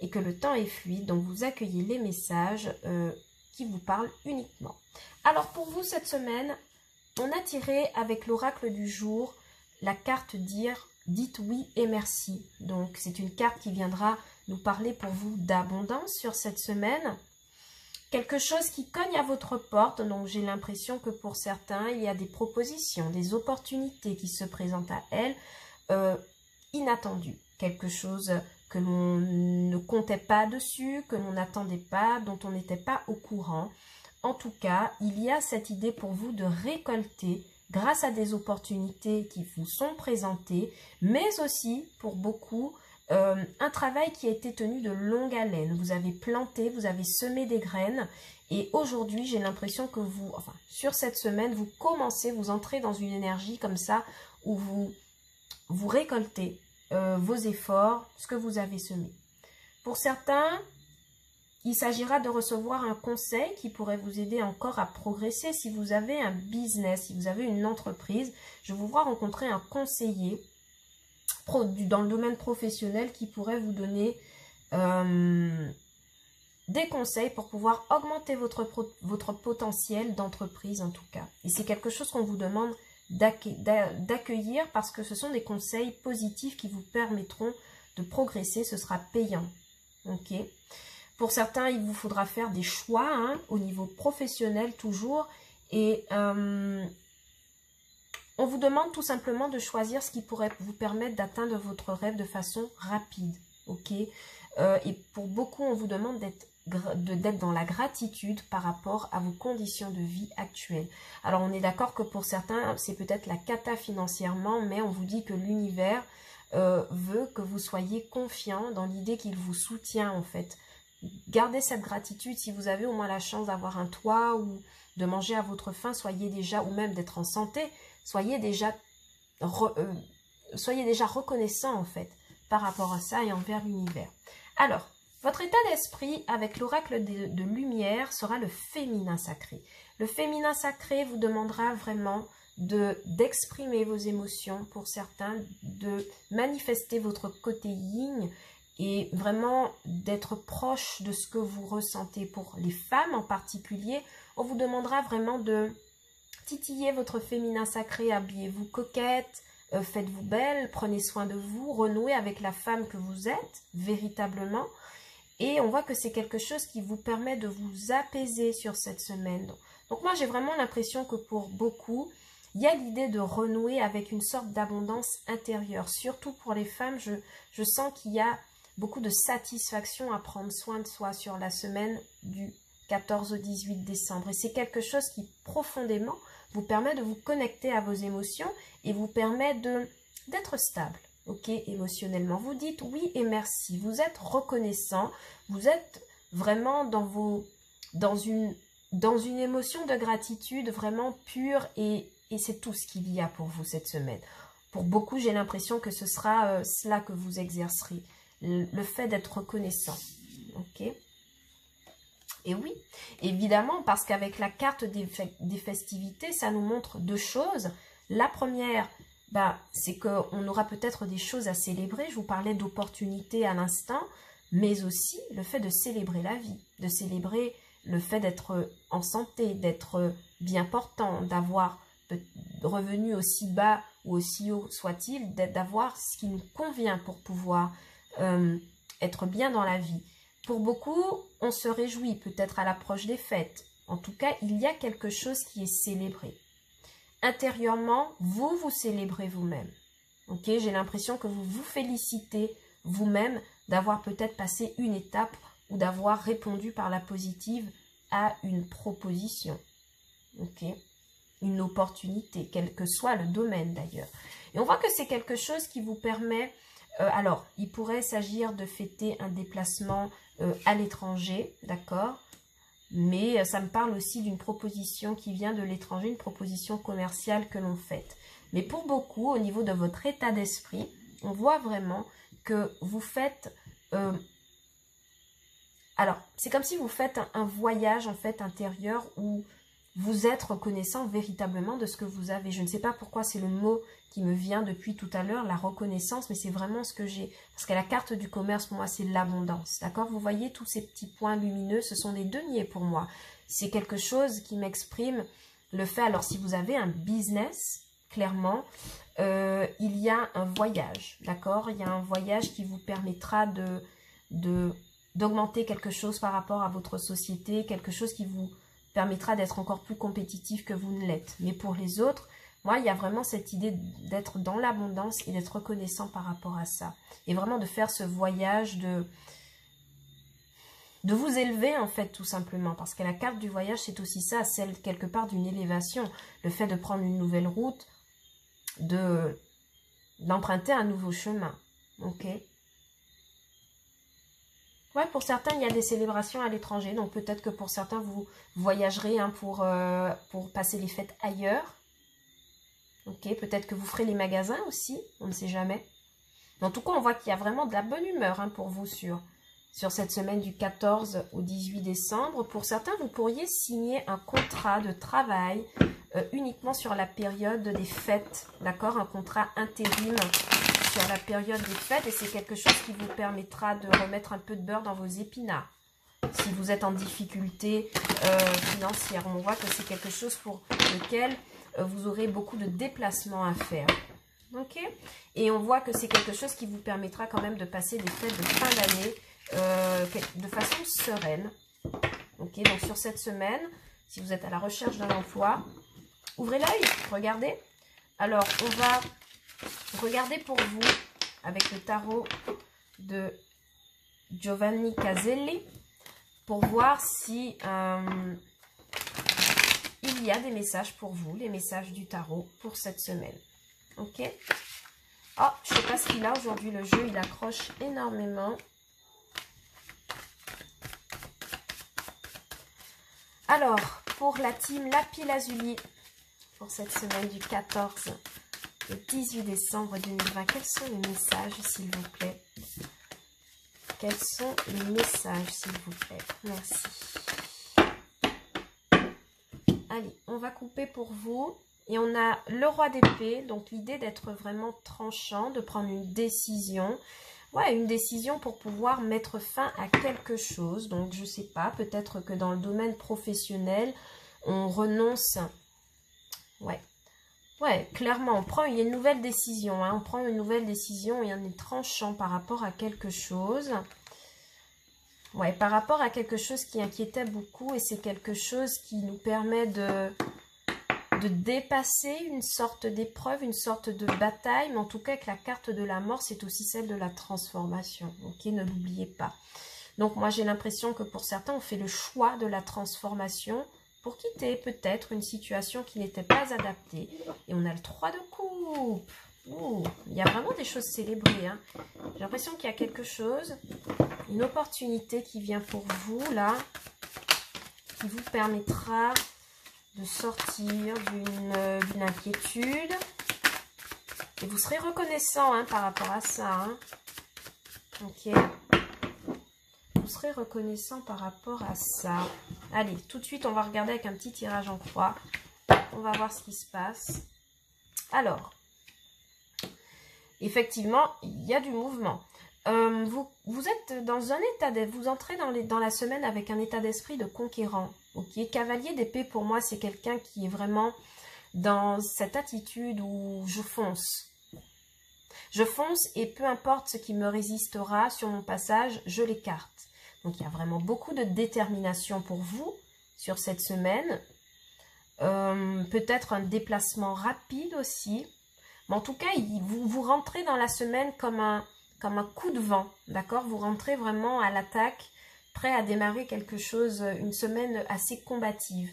et que le temps est fluide. Donc vous accueillez les messages qui vous parlent uniquement. Alors pour vous cette semaine, on a tiré avec l'oracle du jour la carte dire « Dites oui et merci ». Donc c'est une carte qui viendra nous parler pour vous d'abondance sur cette semaine. Quelque chose qui cogne à votre porte, donc j'ai l'impression que pour certains, il y a des propositions, des opportunités qui se présentent à elles, inattendues. Quelque chose que l'on ne comptait pas dessus, que l'on n'attendait pas, dont on n'était pas au courant. En tout cas, il y a cette idée pour vous de récolter grâce à des opportunités qui vous sont présentées, mais aussi pour beaucoup un travail qui a été tenu de longue haleine. Vous avez planté, vous avez semé des graines et aujourd'hui, j'ai l'impression que vous, enfin, sur cette semaine, vous commencez, vous entrez dans une énergie comme ça où vous récoltez vos efforts, ce que vous avez semé. Pour certains, il s'agira de recevoir un conseil qui pourrait vous aider encore à progresser. Si vous avez un business, si vous avez une entreprise, je vous vois rencontrer un conseiller dans le domaine professionnel qui pourrait vous donner des conseils pour pouvoir augmenter votre potentiel d'entreprise en tout cas. Et c'est quelque chose qu'on vous demande d'accueillir parce que ce sont des conseils positifs qui vous permettront de progresser. Ce sera payant. Ok. Pour certains, il vous faudra faire des choix hein, au niveau professionnel toujours. Et on vous demande tout simplement de choisir ce qui pourrait vous permettre d'atteindre votre rêve de façon rapide. Ok. Et pour beaucoup, on vous demande d'être dans la gratitude par rapport à vos conditions de vie actuelles. Alors, on est d'accord que pour certains, c'est peut-être la cata financièrement, mais on vous dit que l'univers veut que vous soyez confiant dans l'idée qu'il vous soutient en fait. Gardez cette gratitude. Si vous avez au moins la chance d'avoir un toit ou de manger à votre faim, soyez déjà, ou même d'être en santé, soyez déjà reconnaissant en fait par rapport à ça et envers l'univers. Alors, votre état d'esprit avec l'oracle de lumière sera le féminin sacré. Le féminin sacré vous demandera vraiment d'exprimer vos émotions pour certains, de manifester votre côté yin et vraiment d'être proche de ce que vous ressentez. Pour les femmes en particulier, on vous demandera vraiment de titiller votre féminin sacré, habillez-vous coquette, faites-vous belle, prenez soin de vous, renouez avec la femme que vous êtes véritablement. Et on voit que c'est quelque chose qui vous permet de vous apaiser sur cette semaine. Donc moi, j'ai vraiment l'impression que pour beaucoup, il y a l'idée de renouer avec une sorte d'abondance intérieure. Surtout pour les femmes, je sens qu'il y a beaucoup de satisfaction à prendre soin de soi sur la semaine du 14 au 18 décembre. Et c'est quelque chose qui profondément vous permet de vous connecter à vos émotions et vous permet d'être stable. Ok, émotionnellement, vous dites oui et merci, vous êtes reconnaissant, vous êtes vraiment dans une émotion de gratitude vraiment pure et c'est tout ce qu'il y a pour vous cette semaine. Pour beaucoup, j'ai l'impression que ce sera cela que vous exercerez, le fait d'être reconnaissant. Ok. Et oui, évidemment, parce qu'avec la carte des festivités, ça nous montre deux choses. La première, c'est qu'on aura peut-être des choses à célébrer. Je vous parlais d'opportunités à l'instant, mais aussi le fait de célébrer la vie, de célébrer le fait d'être en santé, d'être bien portant, d'avoir revenu aussi bas ou aussi haut soit-il, d'avoir ce qui nous convient pour pouvoir être bien dans la vie. Pour beaucoup, on se réjouit peut-être à l'approche des fêtes. En tout cas, il y a quelque chose qui est célébré. Intérieurement, vous célébrez vous-même. Ok, j'ai l'impression que vous vous félicitez vous-même d'avoir peut-être passé une étape ou d'avoir répondu par la positive à une proposition. Ok, une opportunité, quel que soit le domaine d'ailleurs. Et on voit que c'est quelque chose qui vous permet... alors, il pourrait s'agir de fêter un déplacement à l'étranger, d'accord ? Mais ça me parle aussi d'une proposition qui vient de l'étranger, une proposition commerciale que l'on fait. Mais pour beaucoup, au niveau de votre état d'esprit, on voit vraiment que vous faites... alors, c'est comme si vous faites un voyage en fait intérieur où vous êtes reconnaissant véritablement de ce que vous avez. Je ne sais pas pourquoi c'est le mot qui me vient depuis tout à l'heure, la reconnaissance, mais c'est vraiment ce que j'ai. Parce que la carte du commerce, pour moi, c'est l'abondance. D'accord? Vous voyez tous ces petits points lumineux, ce sont des deniers pour moi. C'est quelque chose qui m'exprime le fait. Alors, si vous avez un business, clairement, il y a un voyage. D'accord? Il y a un voyage qui vous permettra d'augmenter quelque chose par rapport à votre société, quelque chose qui vous permettra d'être encore plus compétitif que vous ne l'êtes. Mais pour les autres, moi, il y a vraiment cette idée d'être dans l'abondance et d'être reconnaissant par rapport à ça. Et vraiment de faire ce voyage, de vous élever en fait tout simplement. Parce que la carte du voyage, c'est aussi ça, celle quelque part d'une élévation. Le fait de prendre une nouvelle route, d'emprunter un nouveau chemin. Ok ? Ouais, pour certains, il y a des célébrations à l'étranger. Donc peut-être que pour certains, vous voyagerez hein, pour passer les fêtes ailleurs. Ok, peut-être que vous ferez les magasins aussi, on ne sait jamais. En tout cas, on voit qu'il y a vraiment de la bonne humeur hein, pour vous sur cette semaine du 14 au 18 décembre. Pour certains, vous pourriez signer un contrat de travail uniquement sur la période des fêtes. D'accord, un contrat intérim sur la période des fêtes. Et c'est quelque chose qui vous permettra de remettre un peu de beurre dans vos épinards. Si vous êtes en difficulté financière, on voit que c'est quelque chose pour lequel vous aurez beaucoup de déplacements à faire. Ok, et on voit que c'est quelque chose qui vous permettra quand même de passer des fêtes de fin d'année de façon sereine. Ok, donc sur cette semaine, si vous êtes à la recherche d'un emploi, ouvrez l'œil, regardez. Alors, on va regarder pour vous avec le tarot de Giovanni Caselli pour voir si il y a des messages pour vous, les messages du tarot pour cette semaine. Ok. Oh, je ne sais pas ce qu'il a aujourd'hui, le jeu, il accroche énormément. Alors, pour la team Lapis Lazuli, pour cette semaine du 14 au 18 décembre 2020, quels sont les messages, s'il vous plaît? Quels sont les messages, s'il vous plaît? Merci. Allez, on va couper pour vous. Et on a le roi d'épée, donc l'idée d'être vraiment tranchant, de prendre une décision. Ouais, une décision pour pouvoir mettre fin à quelque chose. Donc, je ne sais pas, peut-être que dans le domaine professionnel, on renonce. Ouais, clairement, il y a une nouvelle décision. Hein, on prend une nouvelle décision et on est tranchant par rapport à quelque chose. Ouais, par rapport à quelque chose qui inquiétait beaucoup. Et c'est quelque chose qui nous permet de dépasser une sorte d'épreuve, une sorte de bataille, mais en tout cas avec la carte de la mort, c'est aussi celle de la transformation, ok, ne l'oubliez pas. Donc moi j'ai l'impression que pour certains, on fait le choix de la transformation pour quitter peut-être une situation qui n'était pas adaptée. Et on a le 3 de coupe. Ouh, il y a vraiment des choses célébrées. Hein. J'ai l'impression qu'il y a quelque chose, une opportunité qui vient pour vous là, qui vous permettra de sortir d'une inquiétude. Et vous serez reconnaissant hein, par rapport à ça. Hein. Ok. Vous serez reconnaissant par rapport à ça. Allez, tout de suite, on va regarder avec un petit tirage en croix. On va voir ce qui se passe. Alors, effectivement, il y a du mouvement. Vous êtes dans un état vous entrez dans la semaine avec un état d'esprit de conquérant. Ok, cavalier d'épée pour moi c'est quelqu'un qui est vraiment dans cette attitude où je fonce. Je fonce et peu importe ce qui me résistera sur mon passage, je l'écarte. Donc il y a vraiment beaucoup de détermination pour vous sur cette semaine. Peut-être un déplacement rapide aussi. Mais en tout cas, vous rentrez dans la semaine comme un coup de vent, d'accord? Vous rentrez vraiment à l'attaque, prêt à démarrer quelque chose, une semaine assez combative.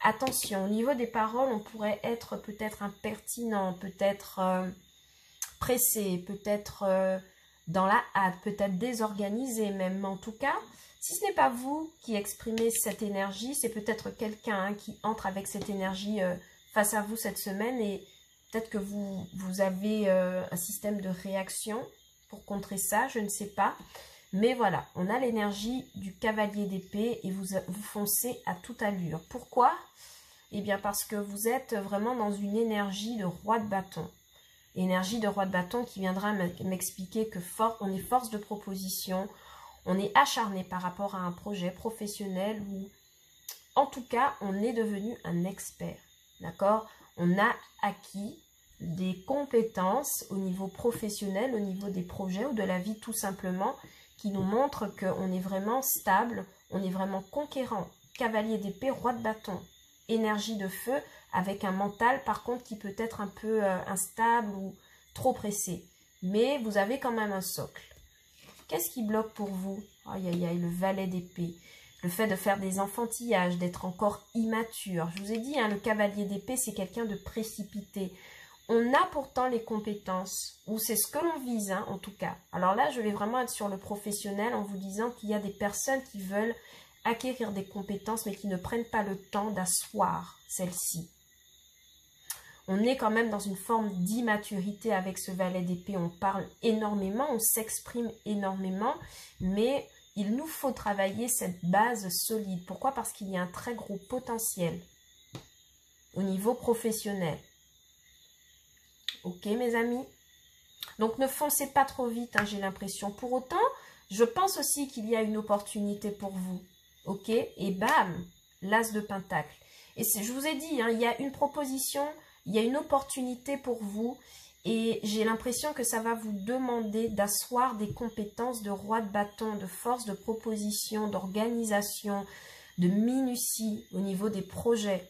Attention, au niveau des paroles, on pourrait être peut-être impertinent, peut-être pressé, peut-être dans la hâte, peut-être désorganisé même. Mais en tout cas, si ce n'est pas vous qui exprimez cette énergie, c'est peut-être quelqu'un hein, qui entre avec cette énergie face à vous cette semaine et peut-être que vous avez un système de réaction pour contrer ça, je ne sais pas. Mais voilà, on a l'énergie du cavalier d'épée et vous foncez à toute allure. Pourquoi? Eh bien parce que vous êtes vraiment dans une énergie de roi de bâton. Énergie de roi de bâton qui viendra m'expliquer que on est force de proposition, on est acharné par rapport à un projet professionnel ou en tout cas, on est devenu un expert. D'accord? On a acquis des compétences au niveau professionnel, au niveau des projets ou de la vie tout simplement, qui nous montrent qu'on est vraiment stable, on est vraiment conquérant. Cavalier d'épée, roi de bâton, énergie de feu, avec un mental par contre qui peut être un peu instable ou trop pressé. Mais vous avez quand même un socle. Qu'est-ce qui bloque pour vous? Aïe aïe aïe, le valet d'épée. Le fait de faire des enfantillages, d'être encore immature. Je vous ai dit, hein, le cavalier d'épée, c'est quelqu'un de précipité. on a pourtant les compétences, ou c'est ce que l'on vise, hein, en tout cas. Alors là, je vais vraiment être sur le professionnel en vous disant qu'il y a des personnes qui veulent acquérir des compétences, mais qui ne prennent pas le temps d'asseoir celles-ci. On est quand même dans une forme d'immaturité avec ce valet d'épée. On parle énormément, on s'exprime énormément, mais il nous faut travailler cette base solide. Pourquoi? Parce qu'il y a un très gros potentiel au niveau professionnel. Ok, mes amis? Donc, ne foncez pas trop vite, hein, j'ai l'impression. Pour autant, je pense aussi qu'il y a une opportunité pour vous. Ok? Et bam, l'as de pentacle. Et je vous ai dit, hein, il y a une proposition, il y a une opportunité pour vous. Et j'ai l'impression que ça va vous demander d'asseoir des compétences de roi de bâton, de force, de proposition, d'organisation, de minutie au niveau des projets.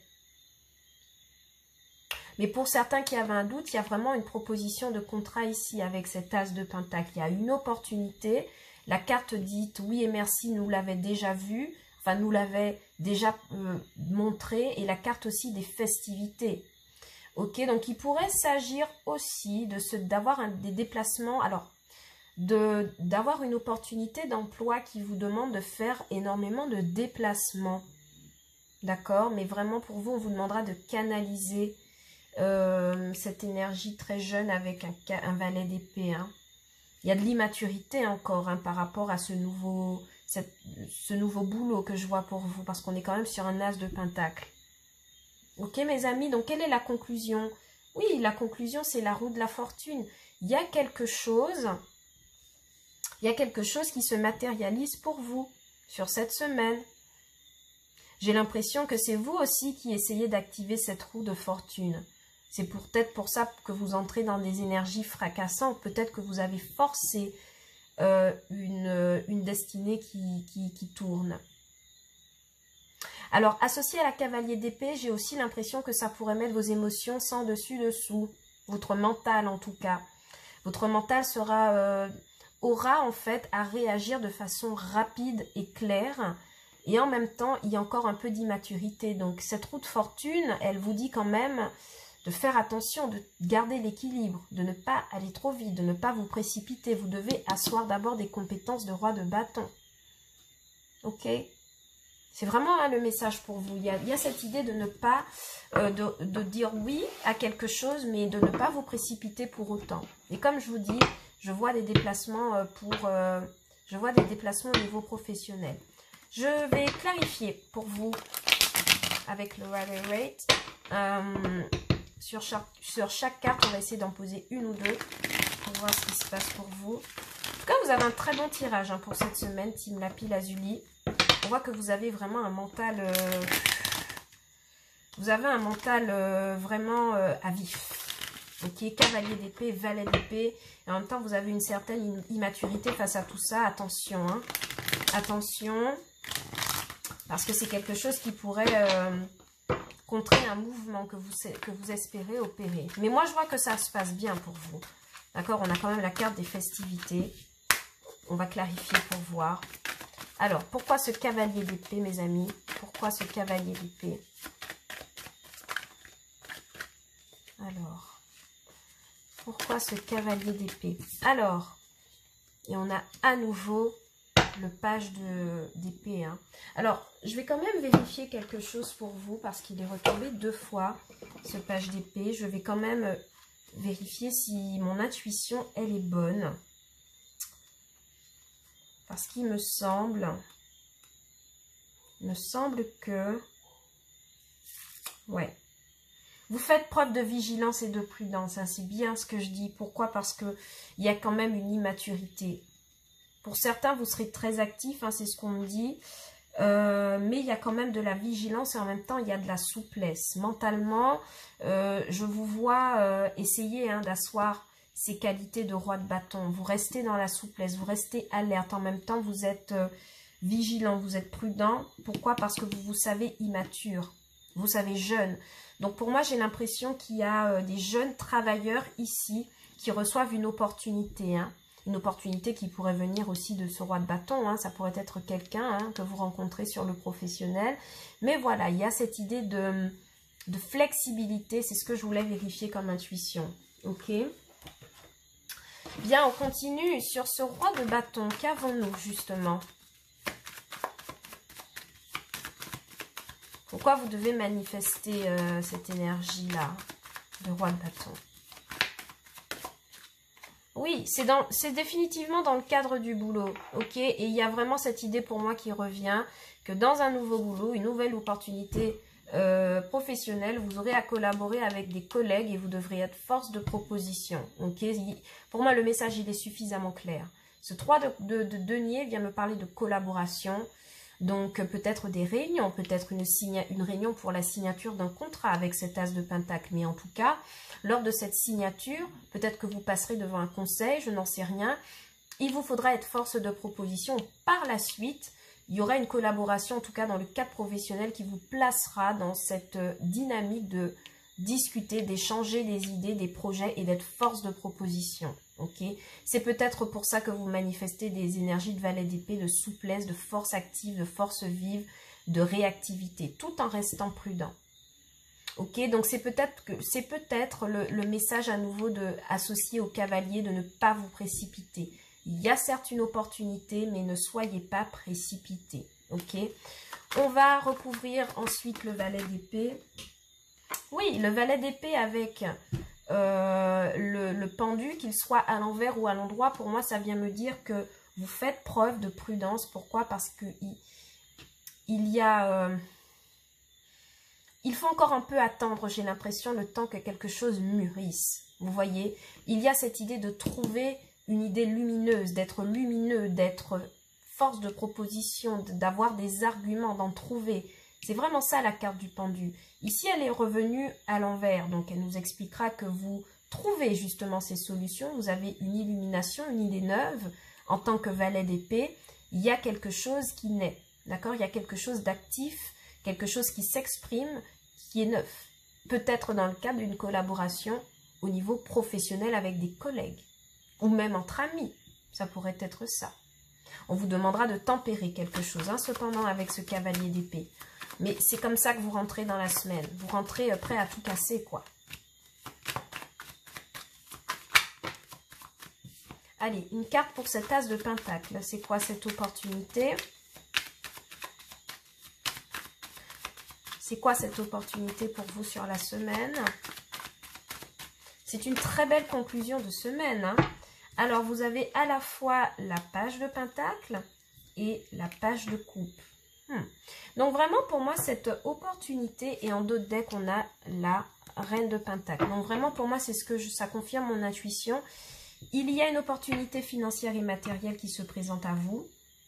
Mais pour certains qui avaient un doute, il y a vraiment une proposition de contrat ici avec cet as de pentacle. Il y a une opportunité. La carte dite oui et merci nous l'avait déjà vu, enfin nous l'avait déjà montré. Et la carte aussi des festivités. Ok, donc il pourrait s'agir aussi d'avoir des déplacements, alors d'avoir une opportunité d'emploi qui vous demande de faire énormément de déplacements. D'accord, mais vraiment pour vous, on vous demandera de canaliser cette énergie très jeune avec un valet d'épée. Hein. Il y a de l'immaturité encore hein, par rapport à ce nouveau boulot que je vois pour vous, parce qu'on est quand même sur un as de pentacle. Ok mes amis, donc quelle est la conclusion? Oui, la conclusion c'est la roue de la fortune. Il y a quelque chose qui se matérialise pour vous sur cette semaine. J'ai l'impression que c'est vous aussi qui essayez d'activer cette roue de fortune. C'est peut-être pour ça que vous entrez dans des énergies fracassantes. Peut-être que vous avez forcé une destinée qui tourne. Alors, associé à la cavalier d'épée, j'ai aussi l'impression que ça pourrait mettre vos émotions sans dessus-dessous. Votre mental, en tout cas. Votre mental aura, en fait, à réagir de façon rapide et claire. Et en même temps, il y a encore un peu d'immaturité. Donc, cette roue de fortune, elle vous dit quand même de faire attention, de garder l'équilibre, de ne pas aller trop vite, de ne pas vous précipiter. Vous devez asseoir d'abord des compétences de roi de bâton. Ok? C'est vraiment hein, le message pour vous. Il y a cette idée de ne pas, de dire oui à quelque chose, mais de ne pas vous précipiter pour autant. Et comme je vous dis, je vois des déplacements au niveau professionnel. Je vais clarifier pour vous avec le Rider Rate. Sur chaque carte, on va essayer d'en poser une ou deux pour voir ce qui se passe pour vous. En tout cas, vous avez un très bon tirage hein, pour cette semaine, Team Lapi Lazuli. On voit que vous avez vraiment un mental... vraiment à vif. Ok, cavalier d'épée, valet d'épée. Et en même temps, vous avez une certaine immaturité face à tout ça. Attention, hein. Attention. Parce que c'est quelque chose qui pourrait contrer un mouvement que vous espérez opérer. Mais moi, je vois que ça se passe bien pour vous. D'accord, on a quand même la carte des festivités. On va clarifier pour voir. Alors, pourquoi ce cavalier d'épée, mes amis? Pourquoi ce cavalier d'épée? Alors, pourquoi ce cavalier d'épée? Alors, et on a à nouveau le page d'épée. Hein. Alors, je vais quand même vérifier quelque chose pour vous parce qu'il est retombé 2 fois, ce page d'épée. Je vais quand même vérifier si mon intuition, elle est bonne. Parce qu'il me semble que... Ouais. Vous faites preuve de vigilance et de prudence. Hein, c'est bien ce que je dis. Pourquoi? Parce qu'il y a quand même une immaturité. Pour certains, vous serez très actifs, hein, c'est ce qu'on me dit. Mais il y a quand même de la vigilance et en même temps, il y a de la souplesse. Mentalement, je vous vois essayer hein, d'asseoir ces qualités de roi de bâton. Vous restez dans la souplesse, vous restez alerte. En même temps, vous êtes vigilant, vous êtes prudent. Pourquoi? Parce que vous savez immature, vous savez jeune. Donc pour moi, j'ai l'impression qu'il y a des jeunes travailleurs ici qui reçoivent une opportunité. Hein. Une opportunité qui pourrait venir aussi de ce roi de bâton. Hein. Ça pourrait être quelqu'un hein, que vous rencontrez sur le professionnel. Mais voilà, il y a cette idée de flexibilité. C'est ce que je voulais vérifier comme intuition. Ok. Bien, on continue sur ce roi de bâton. Qu'avons-nous justement? Pourquoi vous devez manifester cette énergie-là de roi de bâton? Oui, c'est définitivement dans le cadre du boulot, ok? Et il y a vraiment cette idée pour moi qui revient, que dans un nouveau boulot, une nouvelle opportunité professionnelle, vous aurez à collaborer avec des collègues et vous devrez être force de proposition, ok? Pour moi, le message, il est suffisamment clair. Ce 3 de denier vient me parler de collaboration, donc peut-être des réunions, peut-être une réunion pour la signature d'un contrat avec cet as de pentacle, mais en tout cas, lors de cette signature, peut-être que vous passerez devant un conseil, je n'en sais rien. Il vous faudra être force de proposition. Par la suite, il y aura une collaboration, en tout cas dans le cadre professionnel, qui vous placera dans cette dynamique de discuter, d'échanger des idées, des projets et d'être force de proposition. Okay, c'est peut-être pour ça que vous manifestez des énergies de valet d'épée, de souplesse, de force active, de force vive, de réactivité, tout en restant prudent. Ok, donc c'est peut-être le message à nouveau associé au cavalier de ne pas vous précipiter. Il y a certes une opportunité, mais ne soyez pas précipité. Ok, on va recouvrir ensuite le valet d'épée. Oui, le valet d'épée avec le pendu, qu'il soit à l'envers ou à l'endroit, pour moi, ça vient me dire que vous faites preuve de prudence. Pourquoi? Parce que il faut encore un peu attendre, j'ai l'impression, le temps que quelque chose mûrisse. Vous voyez, il y a cette idée de trouver une idée lumineuse, d'être lumineux, d'être force de proposition, d'avoir des arguments, d'en trouver. C'est vraiment ça la carte du pendu. Ici, elle est revenue à l'envers, donc elle nous expliquera que vous trouvez justement ces solutions. Vous avez une illumination, une idée neuve. En tant que valet d'épée, il y a quelque chose qui naît, d'accord? Il y a quelque chose d'actif, quelque chose qui s'exprime, qui est neuf. Peut-être dans le cadre d'une collaboration au niveau professionnel avec des collègues, ou même entre amis, ça pourrait être ça. On vous demandera de tempérer quelque chose, hein, cependant, avec ce cavalier d'épée. Mais c'est comme ça que vous rentrez dans la semaine. Vous rentrez prêt à tout casser, quoi. Allez, une carte pour cet as de pentacle. C'est quoi cette opportunité? C'est quoi cette opportunité pour vous sur la semaine? C'est une très belle conclusion de semaine, hein. Alors, vous avez à la fois la page de pentacle et la page de coupe. Donc, vraiment, pour moi, cette opportunité, et en d'autres decks, on a la reine de pentacle. Donc, vraiment, pour moi, c'est ça confirme mon intuition. Il y a une opportunité financière et matérielle qui se présente à vous,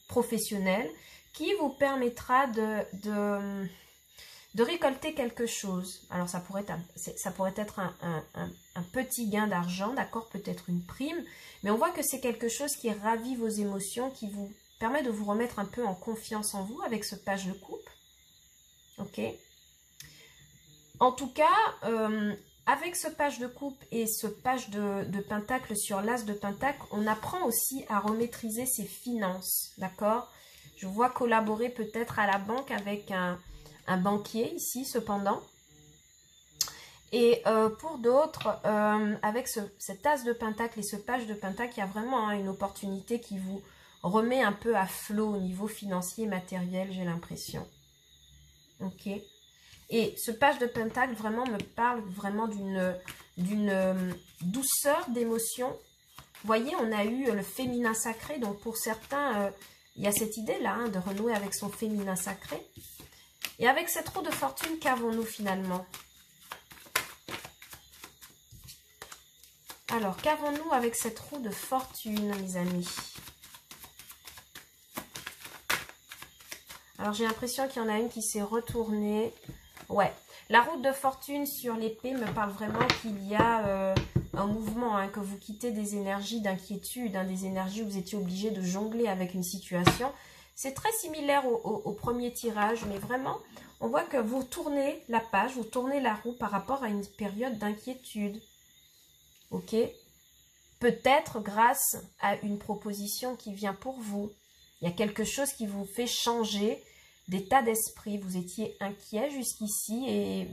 professionnelle, qui vous permettra de récolter quelque chose. Alors, ça pourrait être un petit gain d'argent, d'accord, peut-être une prime, mais on voit que c'est quelque chose qui ravit vos émotions, qui vous permet de vous remettre un peu en confiance en vous avec ce page de coupe. Ok. En tout cas, avec ce page de coupe et ce page de pentacle sur l'as de pentacle, on apprend aussi à remaîtriser ses finances, d'accord? Je vois collaborer peut-être à la banque avec un banquier ici, cependant. Et pour d'autres, avec cet as de pentacle et ce page de pentacle, il y a vraiment une opportunité qui vous remet un peu à flot au niveau financier et matériel, j'ai l'impression. Ok. Et ce page de pentacle vraiment me parle vraiment d'une douceur d'émotion. Vous voyez, on a eu le féminin sacré. Donc pour certains, il y a cette idée-là, hein, de renouer avec son féminin sacré. Et avec cette roue de fortune, qu'avons-nous finalement? Alors, qu'avons-nous avec cette roue de fortune, mes amis? Alors, j'ai l'impression qu'il y en a une qui s'est retournée. Ouais, la roue de fortune sur l'épée me parle vraiment qu'il y a un mouvement, hein, que vous quittez des énergies d'inquiétude, hein, des énergies où vous étiez obligé de jongler avec une situation. C'est très similaire au premier tirage, mais vraiment, on voit que vous tournez la page, vous tournez la roue par rapport à une période d'inquiétude. Ok? Peut-être grâce à une proposition qui vient pour vous. Il y a quelque chose qui vous fait changer d'état d'esprit. Vous étiez inquiet jusqu'ici et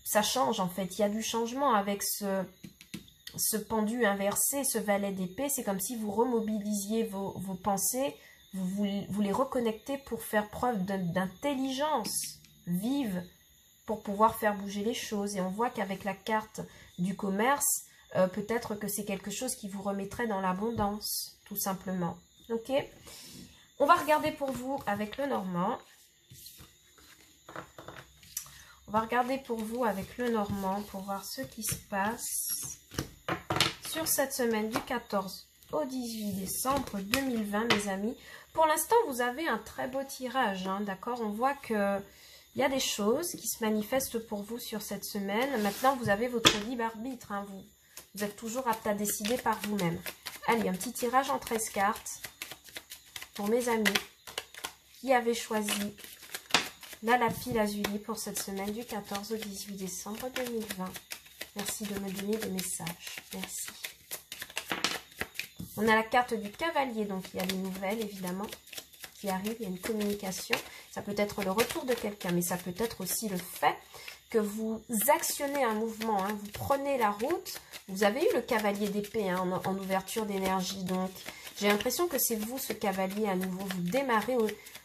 ça change en fait. Il y a du changement avec ce pendu inversé, ce valet d'épée. C'est comme si vous remobilisiez vos pensées, vous les reconnectez pour faire preuve d'intelligence vive, pour pouvoir faire bouger les choses. Et on voit qu'avec la carte du commerce, peut-être que c'est quelque chose qui vous remettrait dans l'abondance, tout simplement. Ok? On va regarder pour vous avec le Normand. On va regarder pour vous avec le Normand pour voir ce qui se passe sur cette semaine du 14 au 18 décembre 2020, mes amis. Pour l'instant, vous avez un très beau tirage, hein, d'accord? On voit que il y a des choses qui se manifestent pour vous sur cette semaine. Maintenant, vous avez votre libre arbitre. Hein, vous êtes toujours apte à décider par vous-même. Allez, un petit tirage en 13 cartes pour mes amis qui avaient choisi la lapis lazuli pour cette semaine du 14 au 18 décembre 2020. Merci de me donner des messages. Merci. On a la carte du cavalier, donc il y a des nouvelles, évidemment, qui arrivent. Il y a une communication. Ça peut être le retour de quelqu'un, mais ça peut être aussi le fait que vous actionnez un mouvement. Hein, vous prenez la route. Vous avez eu le cavalier d'épée hein, en ouverture d'énergie. Donc, j'ai l'impression que c'est vous, ce cavalier, à nouveau.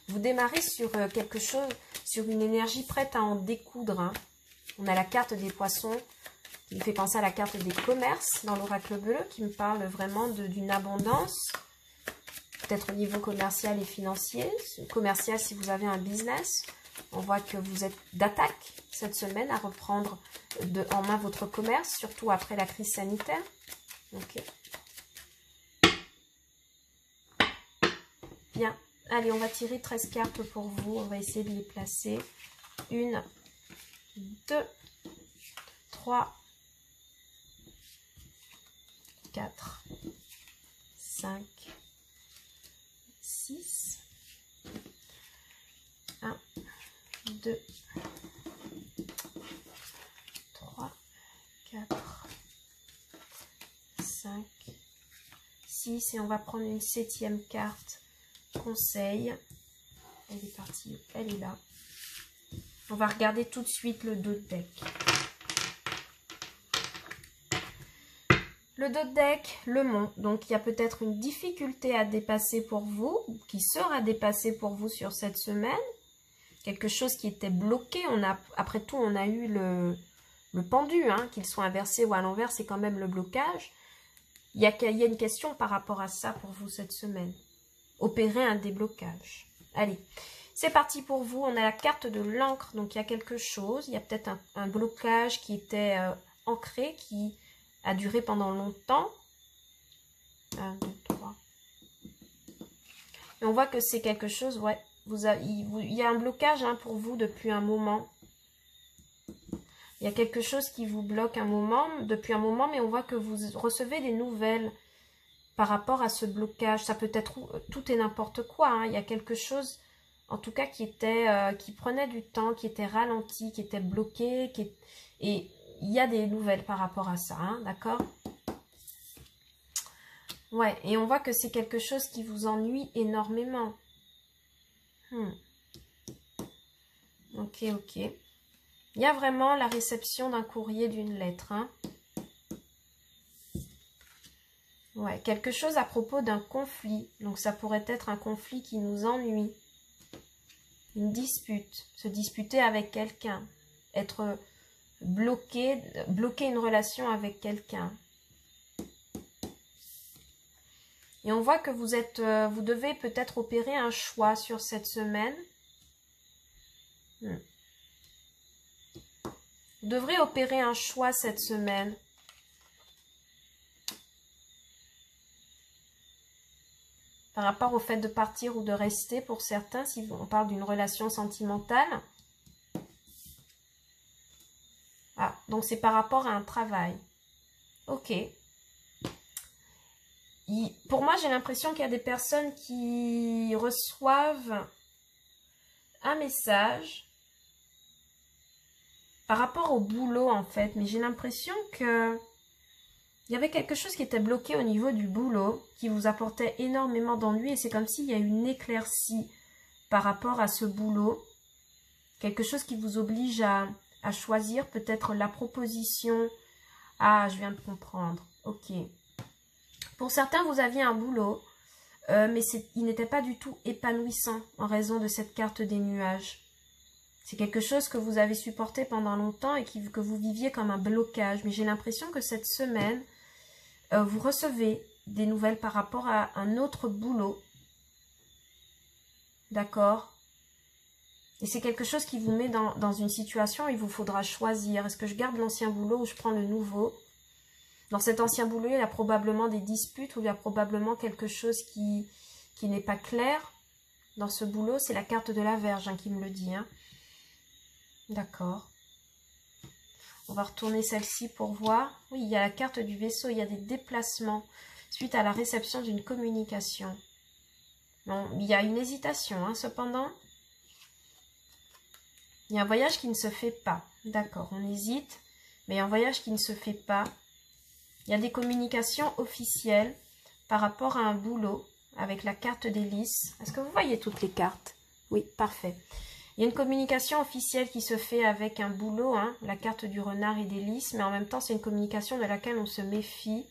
Vous démarrez sur quelque chose, sur une énergie prête à en découdre. Hein. On a la carte des poissons, qui me fait penser à la carte des commerces dans l'oracle bleu, qui me parle vraiment d'une abondance. Peut-être au niveau commercial et financier. Commercial si vous avez un business. On voit que vous êtes d'attaque cette semaine à reprendre en main votre commerce, surtout après la crise sanitaire. Ok. Bien. Allez, on va tirer 13 cartes pour vous. On va essayer de les placer. 1, 2, 3, 4, 5, 6, 1, 2, 3, 4, 5, 6 et on va prendre une 7e carte, conseil. Elle est partie, elle est là. On va regarder tout de suite le dos de deck. Le dos de deck, le mont. Donc, il y a peut-être une difficulté à dépasser pour vous, qui sera dépassée pour vous sur cette semaine. Quelque chose qui était bloqué. Après tout, on a eu le pendu, hein, qu'il soit inversé ou à l'envers, c'est quand même le blocage. Il y a une question par rapport à ça pour vous cette semaine. Opérer un déblocage. Allez, c'est parti pour vous. On a la carte de l'encre, donc il y a quelque chose. Il y a peut-être un blocage qui était ancré, qui a duré pendant longtemps. 1, 2, 3. Et on voit que c'est quelque chose, ouais. Il y a un blocage hein, pour vous depuis un moment. Il y a quelque chose qui vous bloque depuis un moment, mais on voit que vous recevez des nouvelles par rapport à ce blocage. Ça peut être tout et n'importe quoi. Hein. Il y a quelque chose, en tout cas, qui prenait du temps, qui était ralenti, qui était bloqué. Et il y a des nouvelles par rapport à ça, hein, d'accord? Ouais, et on voit que c'est quelque chose qui vous ennuie énormément. Ok, ok. Il y a vraiment la réception d'un courrier, d'une lettre. Hein. Ouais, quelque chose à propos d'un conflit. Donc ça pourrait être un conflit qui nous ennuie. Une dispute. Se disputer avec quelqu'un. Être bloquer une relation avec quelqu'un. Et on voit que vous devez peut-être opérer un choix sur cette semaine. Vous devrez opérer un choix cette semaine. Par rapport au fait de partir ou de rester pour certains, si on parle d'une relation sentimentale. Ah, donc c'est par rapport à un travail. Ok. Pour moi, j'ai l'impression qu'il y a des personnes qui reçoivent un message par rapport au boulot, en fait. Mais j'ai l'impression que il y avait quelque chose qui était bloqué au niveau du boulot, qui vous apportait énormément d'ennui. Et c'est comme s'il y a une éclaircie par rapport à ce boulot. Quelque chose qui vous oblige à choisir peut-être la proposition. Ah, je viens de comprendre. Ok. Pour certains, vous aviez un boulot, mais il n'était pas du tout épanouissant en raison de cette carte des nuages. C'est quelque chose que vous avez supporté pendant longtemps et que vous viviez comme un blocage. Mais j'ai l'impression que cette semaine, vous recevez des nouvelles par rapport à un autre boulot. D'accord? Et c'est quelque chose qui vous met dans une situation où il vous faudra choisir. Est-ce que je garde l'ancien boulot ou je prends le nouveau? Dans cet ancien boulot, il y a probablement des disputes ou il y a probablement quelque chose qui n'est pas clair. Dans ce boulot, c'est la carte de la Vierge qui me le dit. D'accord. On va retourner celle-ci pour voir. Oui, il y a la carte du vaisseau, il y a des déplacements suite à la réception d'une communication. Bon, il y a une hésitation, cependant. Il y a un voyage qui ne se fait pas. D'accord, on hésite, mais il y a un voyage qui ne se fait pas. Il y a des communications officielles par rapport à un boulot avec la carte des lys. Est-ce que vous voyez toutes les cartes? Oui, parfait. Il y a une communication officielle qui se fait avec un boulot, la carte du renard et des lys, mais en même temps, c'est une communication de laquelle on se méfie.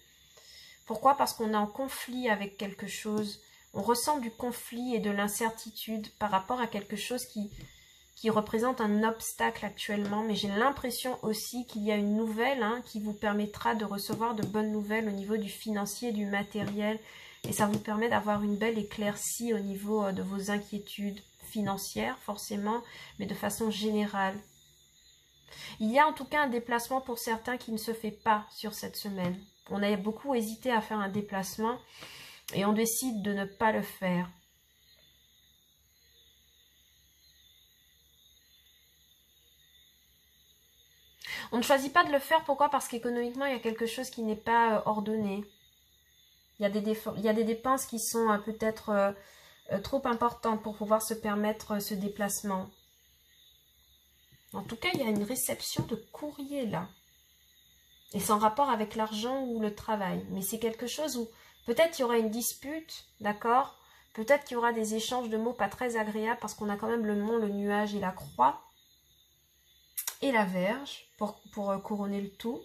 Pourquoi? Parce qu'on est en conflit avec quelque chose. On ressent du conflit et de l'incertitude par rapport à quelque chose qui représente un obstacle actuellement. Mais j'ai l'impression aussi qu'il y a une nouvelle qui vous permettra de recevoir de bonnes nouvelles au niveau du financier, du matériel. Et ça vous permet d'avoir une belle éclaircie au niveau de vos inquiétudes financières, forcément, mais de façon générale. Il y a en tout cas un déplacement pour certains qui ne se fait pas sur cette semaine. On a beaucoup hésité à faire un déplacement et on décide de ne pas le faire. On ne choisit pas de le faire, pourquoi? Parce qu'économiquement, il y a quelque chose qui n'est pas ordonné. Il y a des dépenses qui sont peut-être trop importantes pour pouvoir se permettre ce déplacement. En tout cas, il y a une réception de courrier là. Et c'est en rapport avec l'argent ou le travail. Mais c'est quelque chose où peut-être il y aura une dispute, d'accord? Peut-être qu'il y aura des échanges de mots pas très agréables parce qu'on a quand même le mont, le nuage et la croix. Et la Vierge pour couronner le tout.